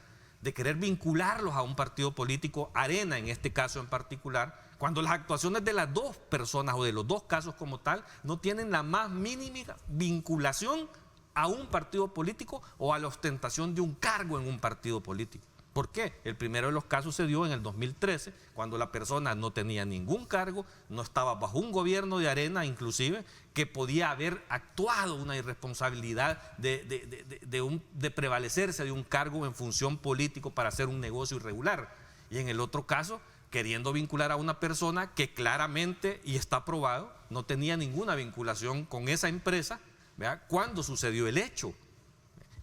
Speaker 3: de querer vincularlos a un partido político, Arena en este caso en particular, cuando las actuaciones de las dos personas o de los dos casos como tal no tienen la más mínima vinculación a un partido político o a la ostentación de un cargo en un partido político. ¿Por qué? El primero de los casos se dio en el 2013, cuando la persona no tenía ningún cargo, no estaba bajo un gobierno de Arena, inclusive, que podía haber actuado una irresponsabilidad de prevalecerse de un cargo en función político para hacer un negocio irregular. Y en el otro caso, queriendo vincular a una persona que claramente, y está probado, no tenía ninguna vinculación con esa empresa, ¿verdad?, cuando sucedió el hecho.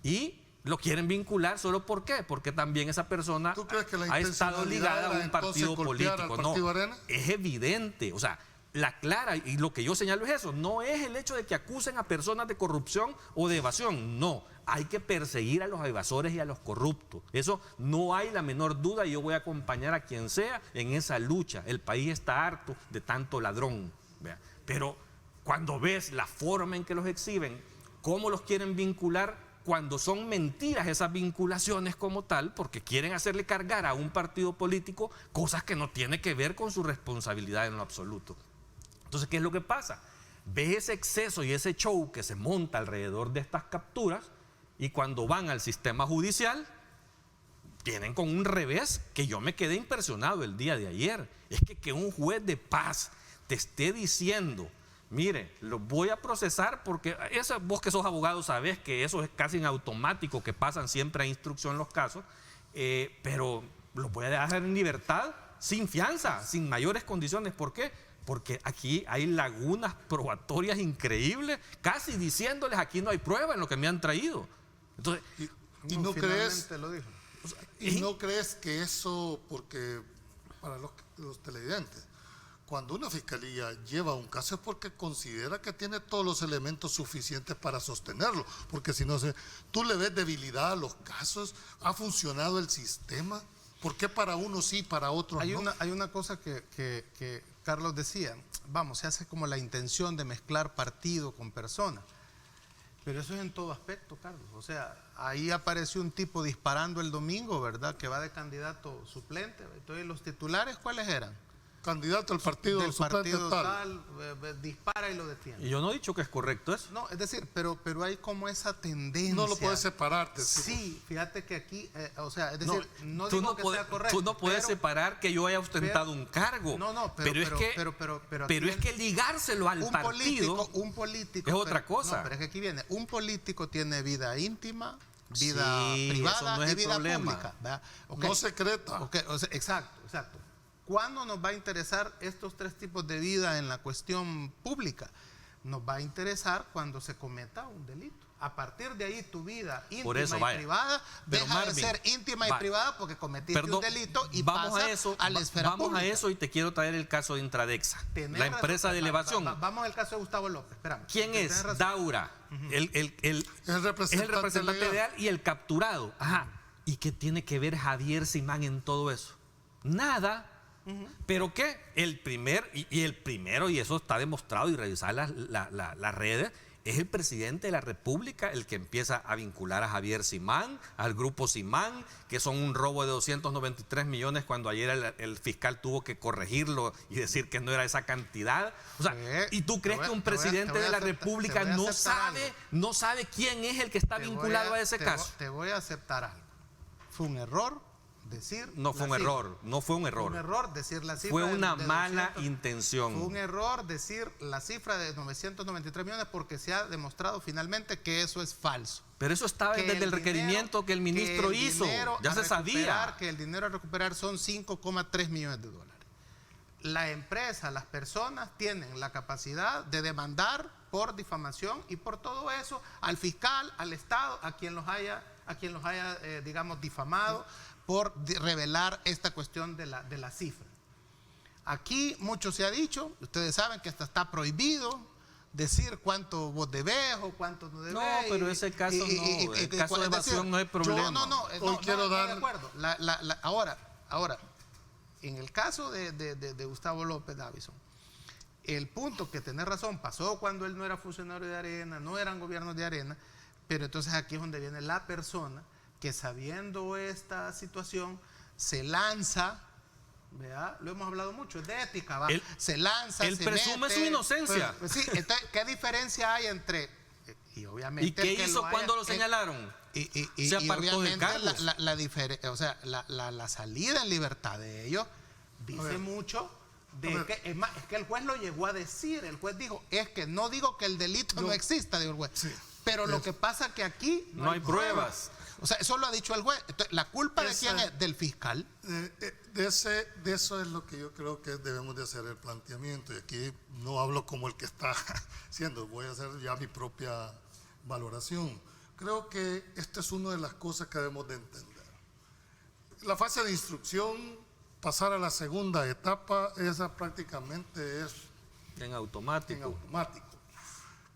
Speaker 3: Y lo quieren vincular solo ¿por qué? Porque también esa persona ha estado ligada a un partido político. No, es evidente, o sea, la clara, y lo que yo señalo es eso, no es el hecho de que acusen a personas de corrupción o de evasión, no, hay que perseguir a los evasores y a los corruptos, eso no hay la menor duda, y yo voy a acompañar a quien sea en esa lucha. El país está harto de tanto ladrón, ¿vea? Pero cuando ves la forma en que los exhiben, cómo los quieren vincular, cuando son mentiras esas vinculaciones como tal, porque quieren hacerle cargar a un partido político cosas que no tienen que ver con su responsabilidad en lo absoluto. Entonces, ¿qué es lo que pasa? ves ese exceso y ese show que se monta alrededor de estas capturas, y cuando van al sistema judicial vienen con un revés que yo me quedé impresionado el día de ayer. Es que un juez de paz te esté diciendo: mire, lo voy a procesar porque eso, vos que sos abogado sabés que eso es casi en automático, que pasan siempre a instrucción los casos, pero lo voy a dejar en libertad sin fianza, sin mayores condiciones. ¿Por qué? Porque aquí hay lagunas probatorias increíbles, casi diciéndoles: aquí no hay prueba en lo que me han traído. Entonces,
Speaker 2: ¿Y no crees?
Speaker 4: Lo dijo.
Speaker 2: ¿Y no crees que eso, porque para los televidentes, cuando una fiscalía lleva un caso es porque considera que tiene todos los elementos suficientes para sostenerlo? Porque si no, ¿tú le ves debilidad a los casos? ¿Ha funcionado el sistema? ¿Por qué para unos sí, para otros no?
Speaker 4: Hay una cosa que Carlos decía, vamos, se hace como la intención de mezclar partido con persona. Pero eso es en todo aspecto, Carlos. O sea, ahí apareció un tipo disparando el domingo, ¿verdad? Que va de candidato suplente. Entonces, ¿los titulares cuáles eran?
Speaker 2: Candidato al partido
Speaker 4: del
Speaker 2: suplente
Speaker 4: partido tal, dispara y lo detiene.
Speaker 3: y yo no he dicho que es correcto eso.
Speaker 4: No, es decir, pero hay como esa tendencia.
Speaker 2: No lo puedes separar.
Speaker 4: Sí, fíjate que aquí, o sea, es decir, no
Speaker 3: tú
Speaker 4: digo
Speaker 3: no
Speaker 4: que
Speaker 3: puedes,
Speaker 4: sea correcto.
Speaker 3: tú no puedes separar que yo haya ostentado un cargo.
Speaker 4: No,
Speaker 3: pero es que ligárselo al partido
Speaker 4: un político
Speaker 3: es otra cosa.
Speaker 4: No, pero es que aquí viene, un político tiene vida íntima, vida
Speaker 3: Sí,
Speaker 4: privada
Speaker 3: eso no es
Speaker 4: y
Speaker 3: el
Speaker 4: vida
Speaker 3: problema.
Speaker 4: pública, ¿verdad? Okay.
Speaker 2: No secreta.
Speaker 4: Okay, o sea, exacto. ¿Cuándo nos va a interesar estos tres tipos de vida en la cuestión pública? Nos va a interesar cuando se cometa un delito. A partir de ahí tu vida íntima y privada
Speaker 3: pero
Speaker 4: deja
Speaker 3: Marvin,
Speaker 4: de ser íntima y privada porque cometiste un delito y
Speaker 3: vamos
Speaker 4: pasa
Speaker 3: a eso,
Speaker 4: a la esfera
Speaker 3: vamos
Speaker 4: pública.
Speaker 3: a eso, y te quiero traer el caso de Intradexa, la empresa de elevación.
Speaker 4: Vamos al caso de Gustavo López. Espérame.
Speaker 3: ¿Quién es? Daura. Es el representante legal y el capturado. Ajá. ¿Y qué tiene que ver Javier Simán en todo eso? Nada. ¿Pero qué? El primero, y eso está demostrado, y revisar las redes, es el presidente de la República el que empieza a vincular a Javier Simán, al grupo Simán, que son un robo de 293 millones, cuando ayer el fiscal tuvo que corregirlo y decir que no era esa cantidad. O sea, ¿y tú crees que un presidente de la República no sabe quién es el que está vinculado a ese caso?
Speaker 4: Te voy a aceptar algo. Fue un error decir.
Speaker 3: No fue un error.
Speaker 4: Fue un error decir la cifra.
Speaker 3: Fue una mala intención.
Speaker 4: Fue un error decir la cifra de 993 millones porque se ha demostrado finalmente que eso es falso.
Speaker 3: Pero eso estaba desde el requerimiento que el ministro hizo. Ya se sabía.
Speaker 4: Que el dinero a recuperar son 5,3 millones de dólares. La empresa, las personas tienen la capacidad de demandar por difamación y por todo eso al fiscal, al Estado, a quien los haya digamos, difamado por revelar esta cuestión de la cifra. Aquí mucho se ha dicho, ustedes saben que hasta está prohibido decir cuánto vos debés o cuánto no debés.
Speaker 3: No, pero ese caso no, el caso de evasión no hay problema.
Speaker 2: Hoy quiero dar...
Speaker 4: de acuerdo. Ahora, en el caso de Gustavo López Davison, el punto que tenés razón, pasó cuando él no era funcionario de Arena, no eran gobiernos de Arena, pero entonces aquí es donde viene la persona que, sabiendo esta situación, se lanza, ¿verdad? Lo hemos hablado mucho, es de ética, ¿va? Se lanza,
Speaker 3: él presume su inocencia.
Speaker 4: Pues sí, entonces, ¿qué diferencia hay entre, y obviamente...
Speaker 3: ¿Y qué hizo cuando lo señalaron?
Speaker 4: Se
Speaker 3: apartó de cargos.
Speaker 4: La salida en libertad de ellos dice mucho de que, es más, es que el juez lo llegó a decir, el juez dijo, es que no digo que el delito no exista, dijo el juez, sí, pero lo que pasa es que aquí
Speaker 3: no hay pruebas.
Speaker 4: O sea, eso lo ha dicho el juez. Entonces, ¿la culpa de quién es? Del fiscal.
Speaker 2: De eso es lo que yo creo que debemos de hacer el planteamiento. Y aquí no hablo como el que está haciendo, voy a hacer ya mi propia valoración. Creo que esta es una de las cosas que debemos de entender. La fase de instrucción, pasar a la segunda etapa, esa prácticamente es
Speaker 3: en automático.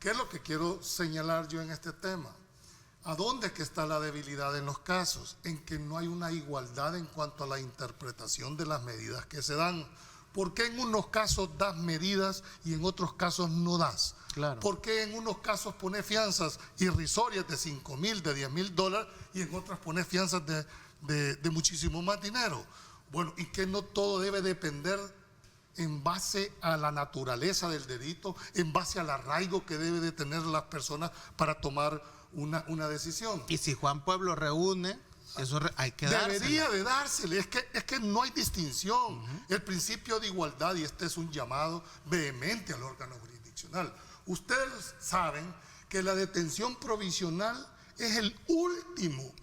Speaker 2: ¿Qué es lo que quiero señalar yo en este tema? ¿A dónde es que está la debilidad en los casos? En que no hay una igualdad en cuanto a la interpretación de las medidas que se dan. ¿Por qué en unos casos das medidas y en otros casos no das?
Speaker 4: Claro.
Speaker 2: ¿Por qué en unos casos pones fianzas irrisorias de 5,000, de 10,000 dólares y en otras pones fianzas de muchísimo más dinero? Bueno, y que no todo debe depender en base a la naturaleza del delito, en base al arraigo que debe de tener las personas para tomar una decisión.
Speaker 4: Y si Juan Pueblo reúne, eso hay que dársela.
Speaker 2: Debería de dársele, es que no hay distinción. El principio de igualdad, y este es un llamado vehemente al órgano jurisdiccional. Ustedes saben que la detención provisional es el último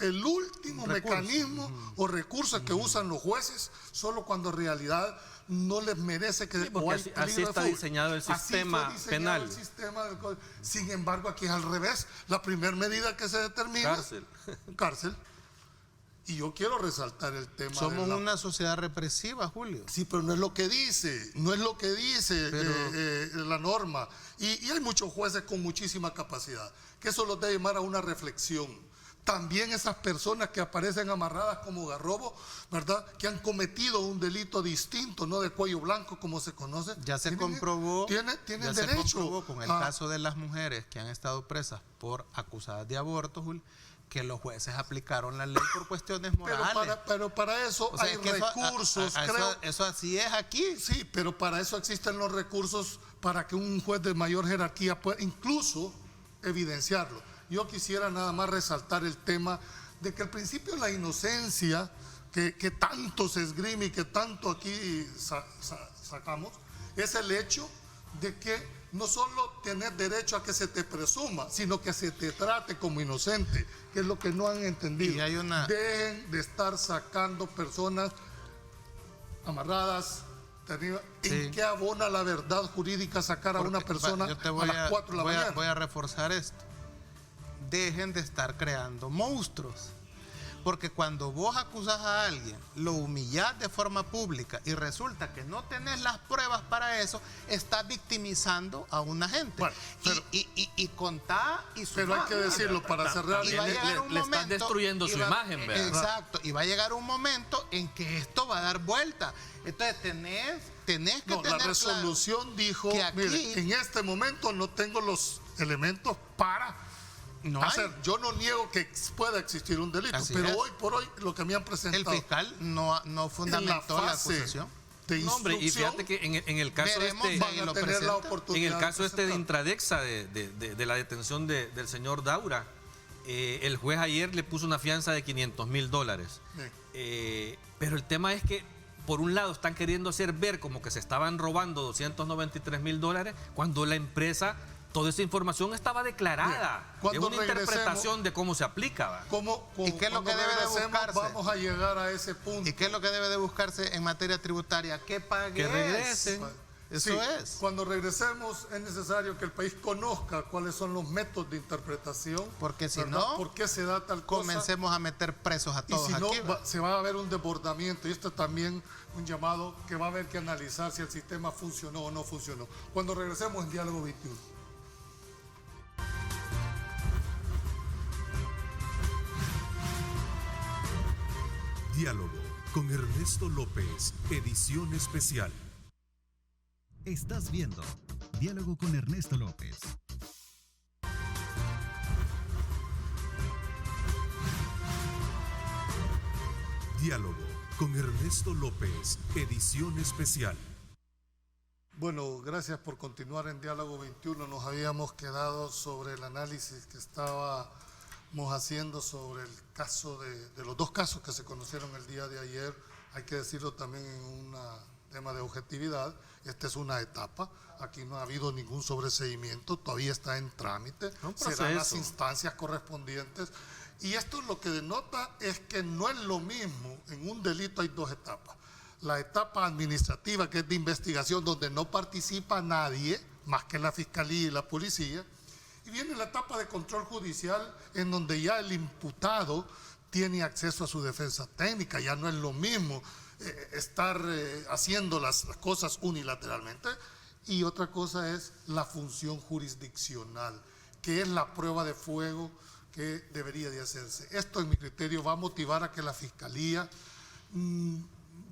Speaker 2: mecanismo o recurso que usan los jueces solo cuando en realidad no les merece que...
Speaker 3: Sí, porque así está diseñado el sistema penal.
Speaker 2: El sistema del código. Sin embargo, aquí es al revés. La primera medida que se determina... Cárcel. Y yo quiero resaltar el tema.
Speaker 4: Somos una sociedad represiva, Julio.
Speaker 2: Sí, pero no es lo que dice, la norma. Y hay muchos jueces con muchísima capacidad, que eso los debe llevar a una reflexión. También esas personas que aparecen amarradas como Garrobo, ¿verdad?, que han cometido un delito distinto, no de cuello blanco como se conoce.
Speaker 4: Ya se comprobó,
Speaker 2: tienen
Speaker 4: ya
Speaker 2: derecho.
Speaker 4: Se comprobó con el caso de las mujeres que han estado presas por acusadas de aborto, Julio, que los jueces aplicaron la ley por cuestiones morales.
Speaker 2: Pero para eso hay recursos.
Speaker 4: Eso así es aquí.
Speaker 2: Sí, pero para eso existen los recursos para que un juez de mayor jerarquía pueda incluso evidenciarlo. Yo quisiera nada más resaltar el tema de que el principio de la inocencia, que tanto se esgrime y que tanto aquí sacamos, es el hecho de que no solo tener derecho a que se te presuma, sino que se te trate como inocente, que es lo que no han entendido.
Speaker 4: Y hay
Speaker 2: Dejen de estar sacando personas amarradas. ¿En qué abona la verdad jurídica sacar a una persona a las 4 de la mañana?
Speaker 4: Voy a reforzar esto. Dejen de estar creando monstruos. Porque cuando vos acusás a alguien, lo humillás de forma pública y resulta que no tenés las pruebas para eso, estás victimizando a una gente.
Speaker 2: Bueno,
Speaker 4: y contá y sumá.
Speaker 2: Pero hay que decirlo para cerrar.
Speaker 3: Le están destruyendo su imagen, ¿verdad?
Speaker 4: Exacto. Y va a llegar un momento en que esto va a dar vuelta. Entonces tenés que tener
Speaker 2: la resolución claro dijo
Speaker 4: que aquí,
Speaker 2: mire, en este momento no tengo los elementos para hacer. Yo no niego que pueda existir un delito, pero hoy por hoy lo que me han presentado,
Speaker 4: el fiscal no fundamentó la acusación.
Speaker 3: No, hombre, y fíjate que en el caso de Intradexa, de la detención del señor Daura, el juez ayer le puso una fianza de $500,000. Pero el tema es que, por un lado, están queriendo hacer ver como que se estaban robando $293,000 cuando la empresa... Toda esa información estaba declarada. Es una interpretación de cómo se aplica.
Speaker 4: ¿Y qué es lo que debe de buscarse?
Speaker 2: Vamos a llegar a ese punto.
Speaker 4: ¿Y qué es lo que debe de buscarse en materia tributaria? Que pague.
Speaker 3: Que regrese.
Speaker 4: Eso es.
Speaker 2: Cuando regresemos es necesario que el país conozca cuáles son los métodos de interpretación.
Speaker 4: Porque si
Speaker 2: ¿verdad?
Speaker 4: no,
Speaker 2: ¿por qué se da tal cosa?
Speaker 4: Comencemos a meter presos a todos.
Speaker 2: Y si no,
Speaker 4: aquí,
Speaker 2: se va a haber un desbordamiento. Y esto es también un llamado que va a haber que analizar si el sistema funcionó o no funcionó. Cuando regresemos en Diálogo 21.
Speaker 1: Diálogo con Ernesto López, edición especial.
Speaker 5: Estás viendo Diálogo con Ernesto López.
Speaker 1: Diálogo con Ernesto López, edición especial.
Speaker 2: Bueno, gracias por continuar en Diálogo 21. Nos habíamos quedado sobre el análisis que estábamos haciendo sobre el caso de los dos casos que se conocieron el día de ayer. Hay que decirlo también en un tema de objetividad. Esta es una etapa. Aquí no ha habido ningún sobreseimiento. Todavía está en trámite. Serán las instancias correspondientes. Y esto lo que denota es que no es lo mismo. En un delito hay dos etapas. La etapa administrativa, que es de investigación, donde no participa nadie, más que la fiscalía y la policía. Y viene la etapa de control judicial, en donde ya el imputado tiene acceso a su defensa técnica. Ya no es lo mismo estar haciendo las cosas unilateralmente. Y otra cosa es la función jurisdiccional, que es la prueba de fuego que debería de hacerse. Esto, en mi criterio, va a motivar a que la fiscalía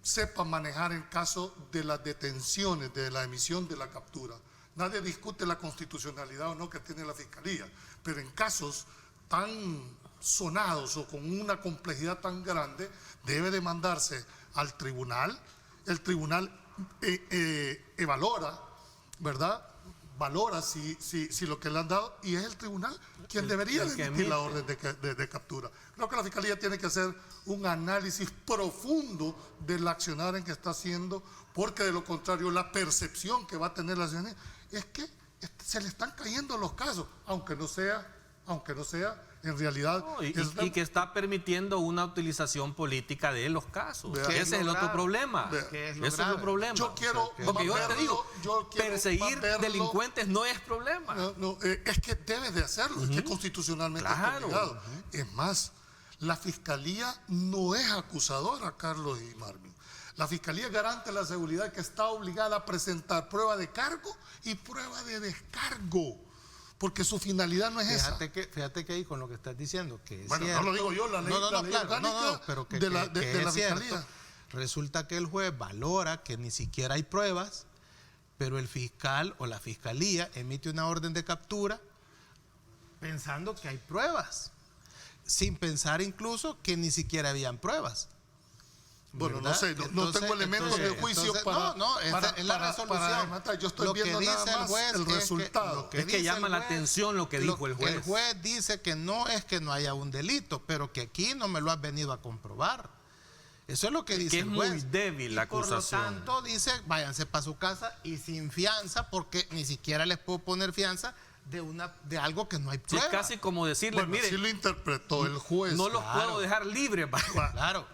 Speaker 2: sepa manejar el caso de las detenciones, de la emisión de la captura. Nadie discute la constitucionalidad o no que tiene la fiscalía, pero en casos tan sonados o con una complejidad tan grande, debe demandarse al tribunal. El tribunal valora, ¿verdad? Valora si lo que le han dado, y es el tribunal quien debería emitir la orden de captura. Creo que la Fiscalía tiene que hacer un análisis profundo del accionar en que está haciendo, porque de lo contrario la percepción que va a tener la ciudadanía es que se le están cayendo los casos, aunque no sea en realidad.
Speaker 3: No, y que está permitiendo una utilización política de los casos. Ese es el otro problema. Ese es el problema.
Speaker 2: Yo quiero,
Speaker 3: porque yo te digo, perseguir delincuentes no es problema.
Speaker 2: Es que debe de hacerlo, es que constitucionalmente está obligado. Es más, la Fiscalía no es acusadora, Carlos y Marvin. La Fiscalía garante la seguridad, que está obligada a presentar prueba de cargo y prueba de descargo, porque su finalidad no es esa.
Speaker 4: Fíjate que ahí con lo que estás diciendo, que es
Speaker 2: bueno,
Speaker 4: cierto,
Speaker 2: no lo digo yo, la ley orgánica
Speaker 4: pero que
Speaker 2: de la
Speaker 4: es
Speaker 2: Fiscalía.
Speaker 4: Cierto. Resulta que el juez valora que ni siquiera hay pruebas, pero el fiscal o la Fiscalía emite una orden de captura pensando que hay pruebas, sin pensar incluso que ni siquiera habían pruebas.
Speaker 2: Bueno,
Speaker 4: ¿verdad?
Speaker 2: no sé, no tengo elementos de juicio para
Speaker 4: la resolución.
Speaker 2: Yo estoy viendo nada más el resultado.
Speaker 3: Es que llama la atención lo que dijo el juez.
Speaker 4: El juez dice que no es que no haya un delito, pero que aquí no me lo has venido a comprobar. Eso es lo que dice el juez.
Speaker 3: Es muy débil la acusación.
Speaker 4: Por lo tanto, dice, váyanse para su casa y sin fianza, porque ni siquiera les puedo poner fianza de algo que no hay prueba.
Speaker 3: Es casi como decirles,
Speaker 2: Bueno,
Speaker 3: mire,
Speaker 2: sí lo interpretó el juez.
Speaker 3: no los puedo dejar libres.
Speaker 4: Claro.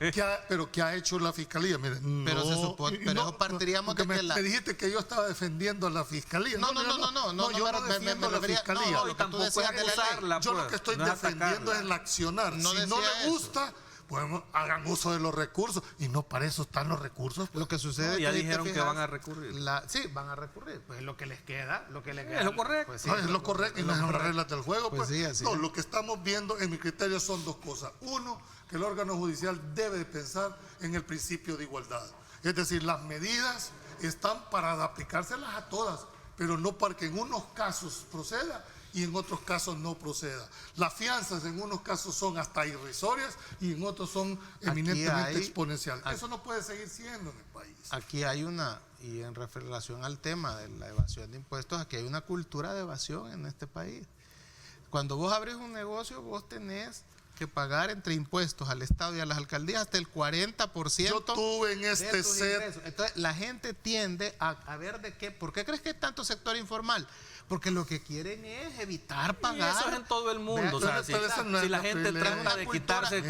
Speaker 2: Pero ¿qué ha hecho la Fiscalía? Mire,
Speaker 4: Pero se supone, pero eso partiríamos de que
Speaker 2: me dijiste que yo estaba defendiendo a la Fiscalía.
Speaker 4: No,
Speaker 2: yo no defiendo a la Fiscalía.
Speaker 4: No, lo que tú decías de la ley.
Speaker 2: Yo lo que estoy defendiendo es el accionar.
Speaker 4: No
Speaker 2: si no
Speaker 4: decía
Speaker 2: le gusta, pues hagan uso de los recursos, y no para eso están los recursos.
Speaker 4: Lo que sucede
Speaker 3: ya
Speaker 4: es que
Speaker 3: dijeron que van a recurrir.
Speaker 4: Sí, van a recurrir. Pues lo que les queda,
Speaker 3: Es lo correcto.
Speaker 4: Pues sí,
Speaker 2: No, es lo correcto, y no es en las reglas del juego.
Speaker 4: Pues sí, así
Speaker 2: no,
Speaker 4: es.
Speaker 2: lo que estamos viendo en mi criterio son dos cosas. Uno, que el órgano judicial debe de pensar en el principio de igualdad. Es decir, las medidas están para aplicárselas a todas, pero no para que en unos casos proceda y en otros casos no proceda. Las fianzas en unos casos son hasta irrisorias y en otros son eminentemente exponenciales. Eso no puede seguir siendo en el país.
Speaker 4: Aquí hay y en relación al tema de la evasión de impuestos, aquí hay una cultura de evasión en este país. Cuando vos abrís un negocio, vos tenés que pagar entre impuestos al Estado y a las alcaldías hasta el 40%.
Speaker 2: Yo tuve en este set.
Speaker 4: Entonces, la gente tiende a ver ¿por qué crees que hay tanto sector informal? Porque lo que quieren es evitar pagar.
Speaker 3: Y eso es en todo el mundo. Si la gente trata de quitarse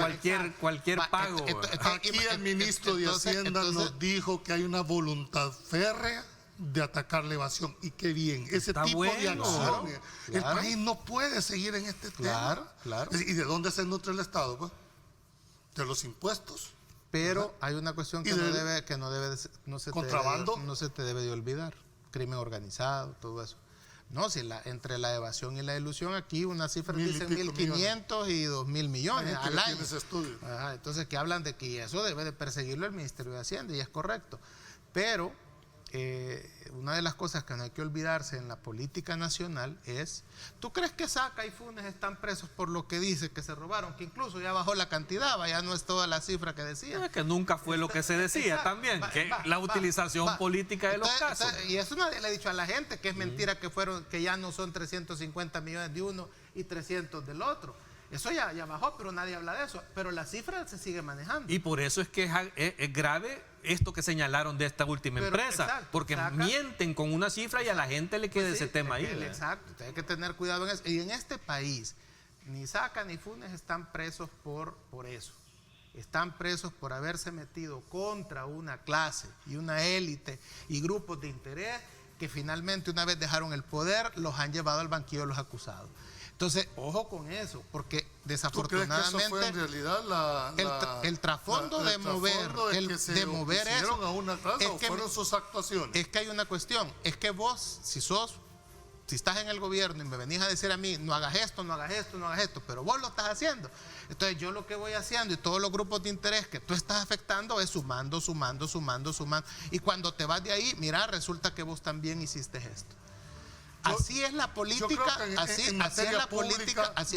Speaker 3: cualquier pago.
Speaker 2: Aquí el ministro de Hacienda nos dijo que hay una voluntad férrea de atacar la evasión, y qué bien, ese tipo de acciones. El país no puede seguir en este tema.
Speaker 4: Claro.
Speaker 2: ¿Y de dónde se nutre el Estado? Pues de los impuestos.
Speaker 4: Pero hay una cuestión que no se te debe de olvidar: crimen organizado, todo eso. No, si entre la evasión y la elusión, aquí una cifra dice 1.500 y 2.000 millones al año. Entonces, que hablan de que eso debe de perseguirlo el Ministerio de Hacienda, y es correcto. Pero una de las cosas que no hay que olvidarse en la política nacional es: ¿tú crees que Saca y Funes están presos por lo que dice que se robaron? Que incluso ya bajó la cantidad, ya no es toda la cifra que decían.
Speaker 3: Que nunca fue lo que se decía también, la utilización política de los casos.
Speaker 4: Y eso nadie le ha dicho a la gente, que es mentira que ya no son 350 millones de uno y 300 del otro. Eso ya bajó, pero nadie habla de eso. Pero la cifra se sigue manejando.
Speaker 3: Y por eso es que es grave esto que señalaron de esta última empresa. Porque mienten con una cifra y a la gente le queda ese tema ahí.
Speaker 4: Exacto, hay que tener cuidado en eso. Y en este país, ni Saca ni Funes están presos por eso. Están presos por haberse metido contra una clase y una élite y grupos de interés que finalmente, una vez dejaron el poder, los han llevado al banquillo de los acusados. Entonces, ojo con eso, porque desafortunadamente
Speaker 2: ¿tú crees que eso fue en realidad
Speaker 4: el trasfondo de mover eso
Speaker 2: a una clase, o fueron sus actuaciones?
Speaker 4: Es que hay una cuestión, es que vos, si estás en el gobierno y me venís a decir a mí, no hagas esto, pero vos lo estás haciendo. Entonces yo lo que voy haciendo, y todos los grupos de interés que tú estás afectando, es sumando. Y cuando te vas de ahí, mira, resulta que vos también hiciste esto. Así es la política, así es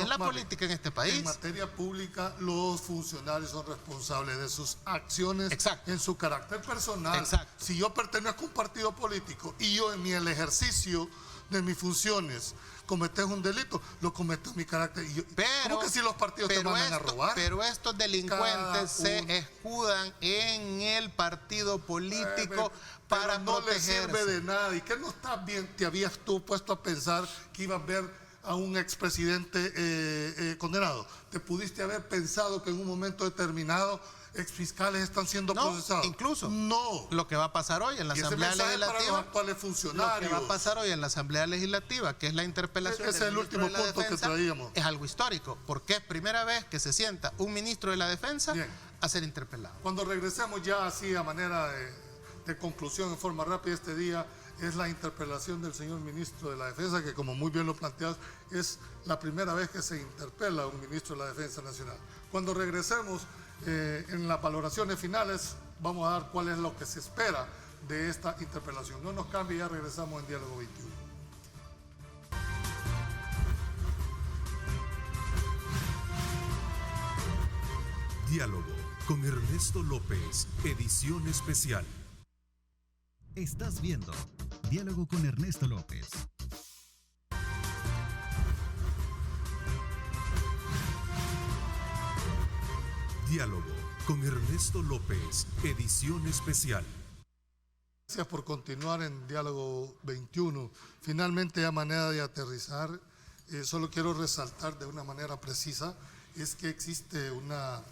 Speaker 4: la política en este país.
Speaker 2: En materia pública, los funcionarios son responsables de sus acciones.
Speaker 4: Exacto.
Speaker 2: En su carácter personal.
Speaker 4: Exacto.
Speaker 2: Si yo pertenezco a un partido político y yo en el ejercicio de mis funciones cometes un delito, lo cometo en mi carácter. ¿Cómo que si los partidos te mandan a robar?
Speaker 4: Pero estos delincuentes se escudan en el partido político para
Speaker 2: no
Speaker 4: protegerse.
Speaker 2: le sirve de nada. ¿Y qué no estás bien? ¿Te habías tú puesto a pensar que ibas a ver a un expresidente condenado? ¿Te pudiste haber pensado que en un momento determinado exfiscales están siendo procesados?
Speaker 4: Incluso
Speaker 2: no.
Speaker 4: Lo que va a pasar hoy en la Asamblea Legislativa,
Speaker 2: para los actuales funcionarios.
Speaker 4: lo que va a pasar hoy en la Asamblea Legislativa, que es la interpelación
Speaker 2: ese es el último punto que traíamos.
Speaker 4: Es algo histórico, porque es primera vez que se sienta un ministro de la Defensa a ser interpelado.
Speaker 2: Cuando regresemos ya así a manera de conclusión en forma rápida este día, es la interpelación del señor ministro de la Defensa, que como muy bien lo planteas, es la primera vez que se interpela a un ministro de la Defensa Nacional. Cuando regresemos en las valoraciones finales, vamos a dar cuál es lo que se espera de esta interpelación. No nos cambie, ya regresamos en Diálogo 21.
Speaker 1: Diálogo con Ernesto López, edición especial.
Speaker 5: Estás viendo Diálogo con Ernesto López.
Speaker 1: Diálogo con Ernesto López, edición especial.
Speaker 2: Gracias por continuar en Diálogo 21. Finalmente, a manera de aterrizar, solo quiero resaltar de una manera precisa, es que existe una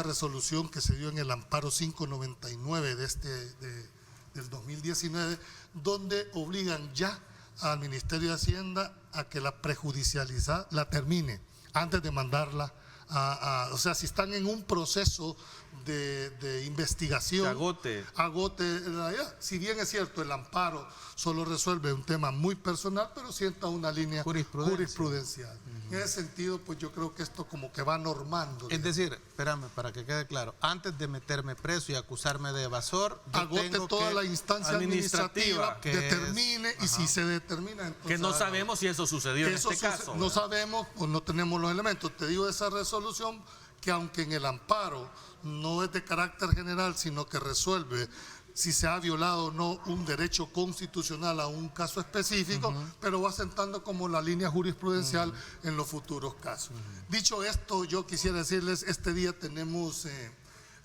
Speaker 2: resolución que se dio en el amparo 599 del 2019, donde obligan ya al Ministerio de Hacienda a que la prejudicialidad la termine antes de mandarla o sea, si están en un proceso de investigación,
Speaker 3: agote.
Speaker 2: Si bien es cierto, el amparo solo resuelve un tema muy personal, pero sienta una línea jurisprudencial. En ese sentido, pues yo creo que esto como que va normando.
Speaker 4: Es decir, espérame, para que quede claro, antes de meterme preso y acusarme de evasor,
Speaker 2: agote toda la instancia administrativa,
Speaker 4: que
Speaker 2: determine, y si se determina, entonces,
Speaker 3: que no sabemos si eso sucedió en este caso.
Speaker 2: No sabemos, pues no tenemos los elementos. Te digo de esa resolución que aunque en el amparo no es de carácter general, sino que resuelve si se ha violado o no un derecho constitucional a un caso específico, pero va sentando como la línea jurisprudencial en los futuros casos. Dicho esto, yo quisiera decirles, este día tenemos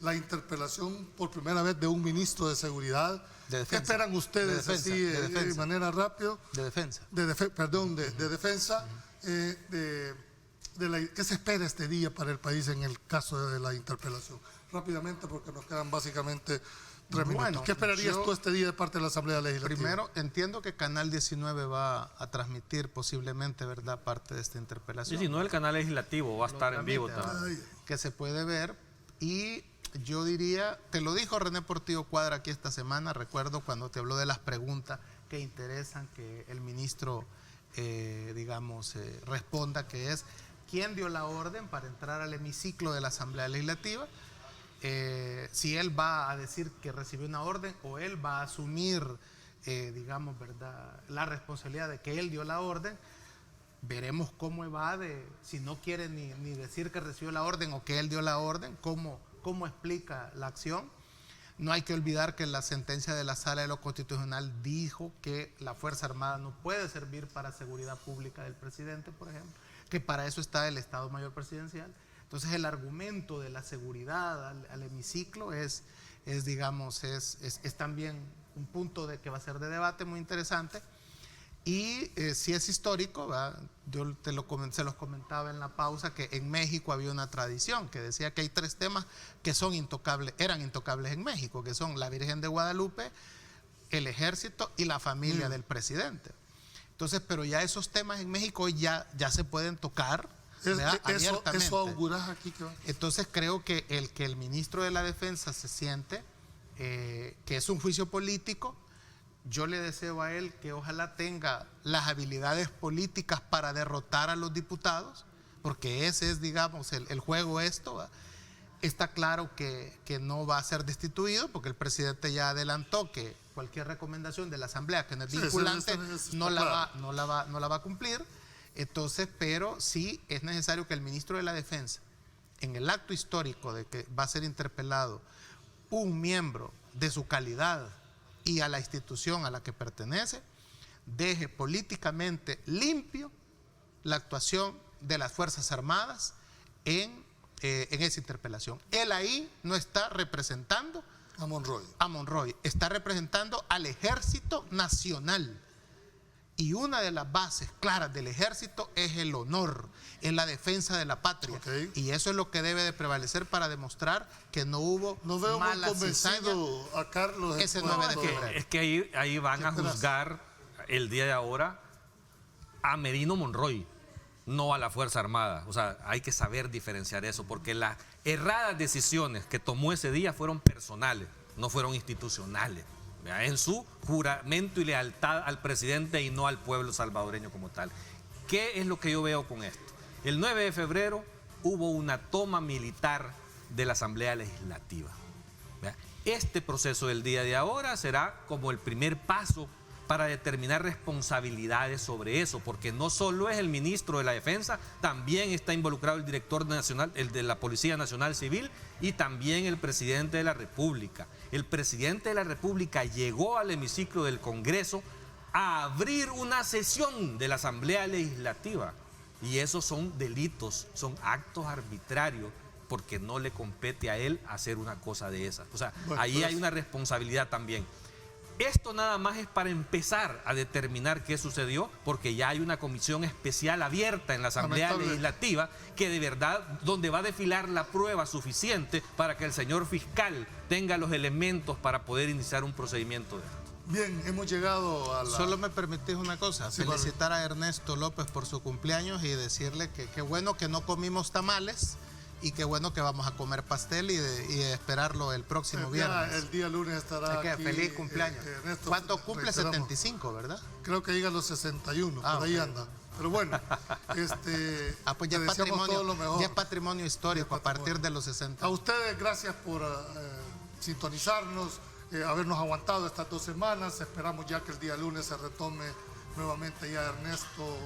Speaker 2: la interpelación por primera vez de un ministro de Seguridad.
Speaker 4: De defensa.
Speaker 2: ¿Qué esperan ustedes de manera rápida?
Speaker 4: De defensa.
Speaker 2: De defensa. ¿Qué se espera este día para el país en el caso de la interpelación? Rápidamente, porque nos quedan básicamente 3 minutos. ¿Qué esperarías tú este día de parte de la Asamblea Legislativa?
Speaker 4: Primero, entiendo que Canal 19 va a transmitir posiblemente, ¿verdad?, parte de esta interpelación.
Speaker 3: Sí, no, el canal legislativo va a estar en vivo también.
Speaker 4: Que se puede ver, y yo diría, te lo dijo René Portillo Cuadra aquí esta semana, recuerdo cuando te habló de las preguntas que interesan que el ministro, responda, que es quién dio la orden para entrar al hemiciclo de la Asamblea Legislativa, si él va a decir que recibió una orden o él va a asumir, ¿verdad?, la responsabilidad de que él dio la orden. Veremos cómo evade, si no quiere ni decir que recibió la orden o que él dio la orden, cómo explica la acción. No hay que olvidar que la sentencia de la Sala de lo Constitucional dijo que la Fuerza Armada no puede servir para seguridad pública del presidente, por ejemplo, que para eso está el Estado Mayor Presidencial. Entonces el argumento de la seguridad al hemiciclo es también un punto que va a ser de debate muy interesante. Y si es histórico, ¿verdad? Yo se los comentaba en la pausa que en México había una tradición que decía que hay 3 temas que eran intocables en México, que son la Virgen de Guadalupe, el ejército y la familia del presidente. Entonces, pero ya esos temas en México ya se pueden tocar abiertamente.
Speaker 2: Eso auguras aquí que va.
Speaker 4: Entonces creo que el ministro de la Defensa se siente que es un juicio político. Yo le deseo a él que ojalá tenga las habilidades políticas para derrotar a los diputados, porque ese es, el juego esto, ¿va? Está claro que no va a ser destituido, porque el presidente ya adelantó que cualquier recomendación de la Asamblea que no es
Speaker 2: Sí,
Speaker 4: vinculante,
Speaker 2: eso
Speaker 4: no
Speaker 2: está
Speaker 4: la va a cumplir. Entonces, pero sí es necesario que el ministro de la Defensa, en el acto histórico de que va a ser interpelado un miembro de su calidad y a la institución a la que pertenece, deje políticamente limpio la actuación de las Fuerzas Armadas en esa interpelación. Él ahí no está representando
Speaker 2: a
Speaker 4: Monroy, está representando al Ejército Nacional. Y una de las bases claras del ejército es el honor, es la defensa de la patria.
Speaker 2: Okay.
Speaker 4: Y eso es lo que debe de prevalecer para demostrar que no hubo
Speaker 2: No veo muy
Speaker 4: mala cizaña
Speaker 2: convencido a Carlos.
Speaker 4: ese 9 de febrero.
Speaker 3: Es que ahí van a juzgar el día de ahora a Merino Monroy, no a la Fuerza Armada. O sea, hay que saber diferenciar eso, porque las erradas decisiones que tomó ese día fueron personales, no fueron institucionales, en su juramento y lealtad al presidente y no al pueblo salvadoreño como tal. ¿Qué es lo que yo veo con esto? El 9 de febrero hubo una toma militar de la Asamblea Legislativa. Este proceso del día de ahora será como el primer paso para determinar responsabilidades sobre eso, porque no solo es el ministro de la Defensa, también está involucrado el director nacional, el de la Policía Nacional Civil, y también el presidente de la República. El presidente de la República llegó al hemiciclo del Congreso a abrir una sesión de la Asamblea Legislativa, y esos son delitos, son actos arbitrarios, porque no le compete a él hacer una cosa de esas. O sea,
Speaker 2: bueno,
Speaker 3: ahí hay una responsabilidad también. Esto nada más es para empezar a determinar qué sucedió, porque ya hay una comisión especial abierta en la Asamblea Legislativa que de verdad, donde va a desfilar la prueba suficiente para que el señor fiscal tenga los elementos para poder iniciar un procedimiento de esto.
Speaker 2: Bien, hemos llegado a la...
Speaker 4: Solo me permitís una cosa,
Speaker 2: Sí,
Speaker 4: felicitar a Ernesto López por su cumpleaños y decirle que qué bueno que no comimos tamales y qué bueno que vamos a comer pastel y esperarlo el próximo viernes.
Speaker 2: El día lunes estará aquí.
Speaker 4: Feliz cumpleaños.
Speaker 2: Ernesto,
Speaker 4: ¿Cuánto cumple?
Speaker 2: reiteramos.
Speaker 4: 75, ¿verdad?
Speaker 2: Creo que llega a los 61, por ahí anda. Pero bueno,
Speaker 4: pues ya
Speaker 2: te
Speaker 4: es
Speaker 2: deseamos todo lo mejor.
Speaker 4: ya es patrimonio histórico a partir de los 60.
Speaker 2: A ustedes, gracias por sintonizarnos, habernos aguantado estas 2 semanas. Esperamos ya que el día lunes se retome nuevamente ya Ernesto,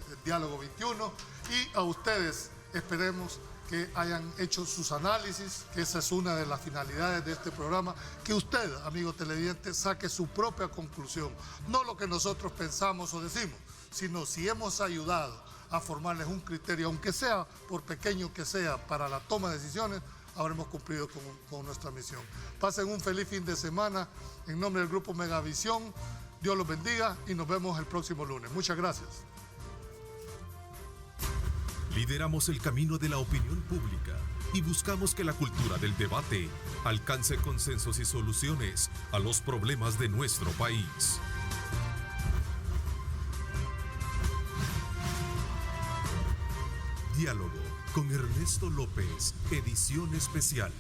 Speaker 2: el Diálogo 21. Y a ustedes esperemos que hayan hecho sus análisis, que esa es una de las finalidades de este programa, que usted, amigo televidente, saque su propia conclusión, no lo que nosotros pensamos o decimos, sino si hemos ayudado a formarles un criterio, aunque sea por pequeño que sea, para la toma de decisiones, habremos cumplido con nuestra misión. Pasen un feliz fin de semana, en nombre del Grupo Megavisión, Dios los bendiga y nos vemos el próximo lunes. Muchas gracias.
Speaker 1: Lideramos el camino de la opinión pública y buscamos que la cultura del debate alcance consensos y soluciones a los problemas de nuestro país. Diálogo con Ernesto López, edición especial.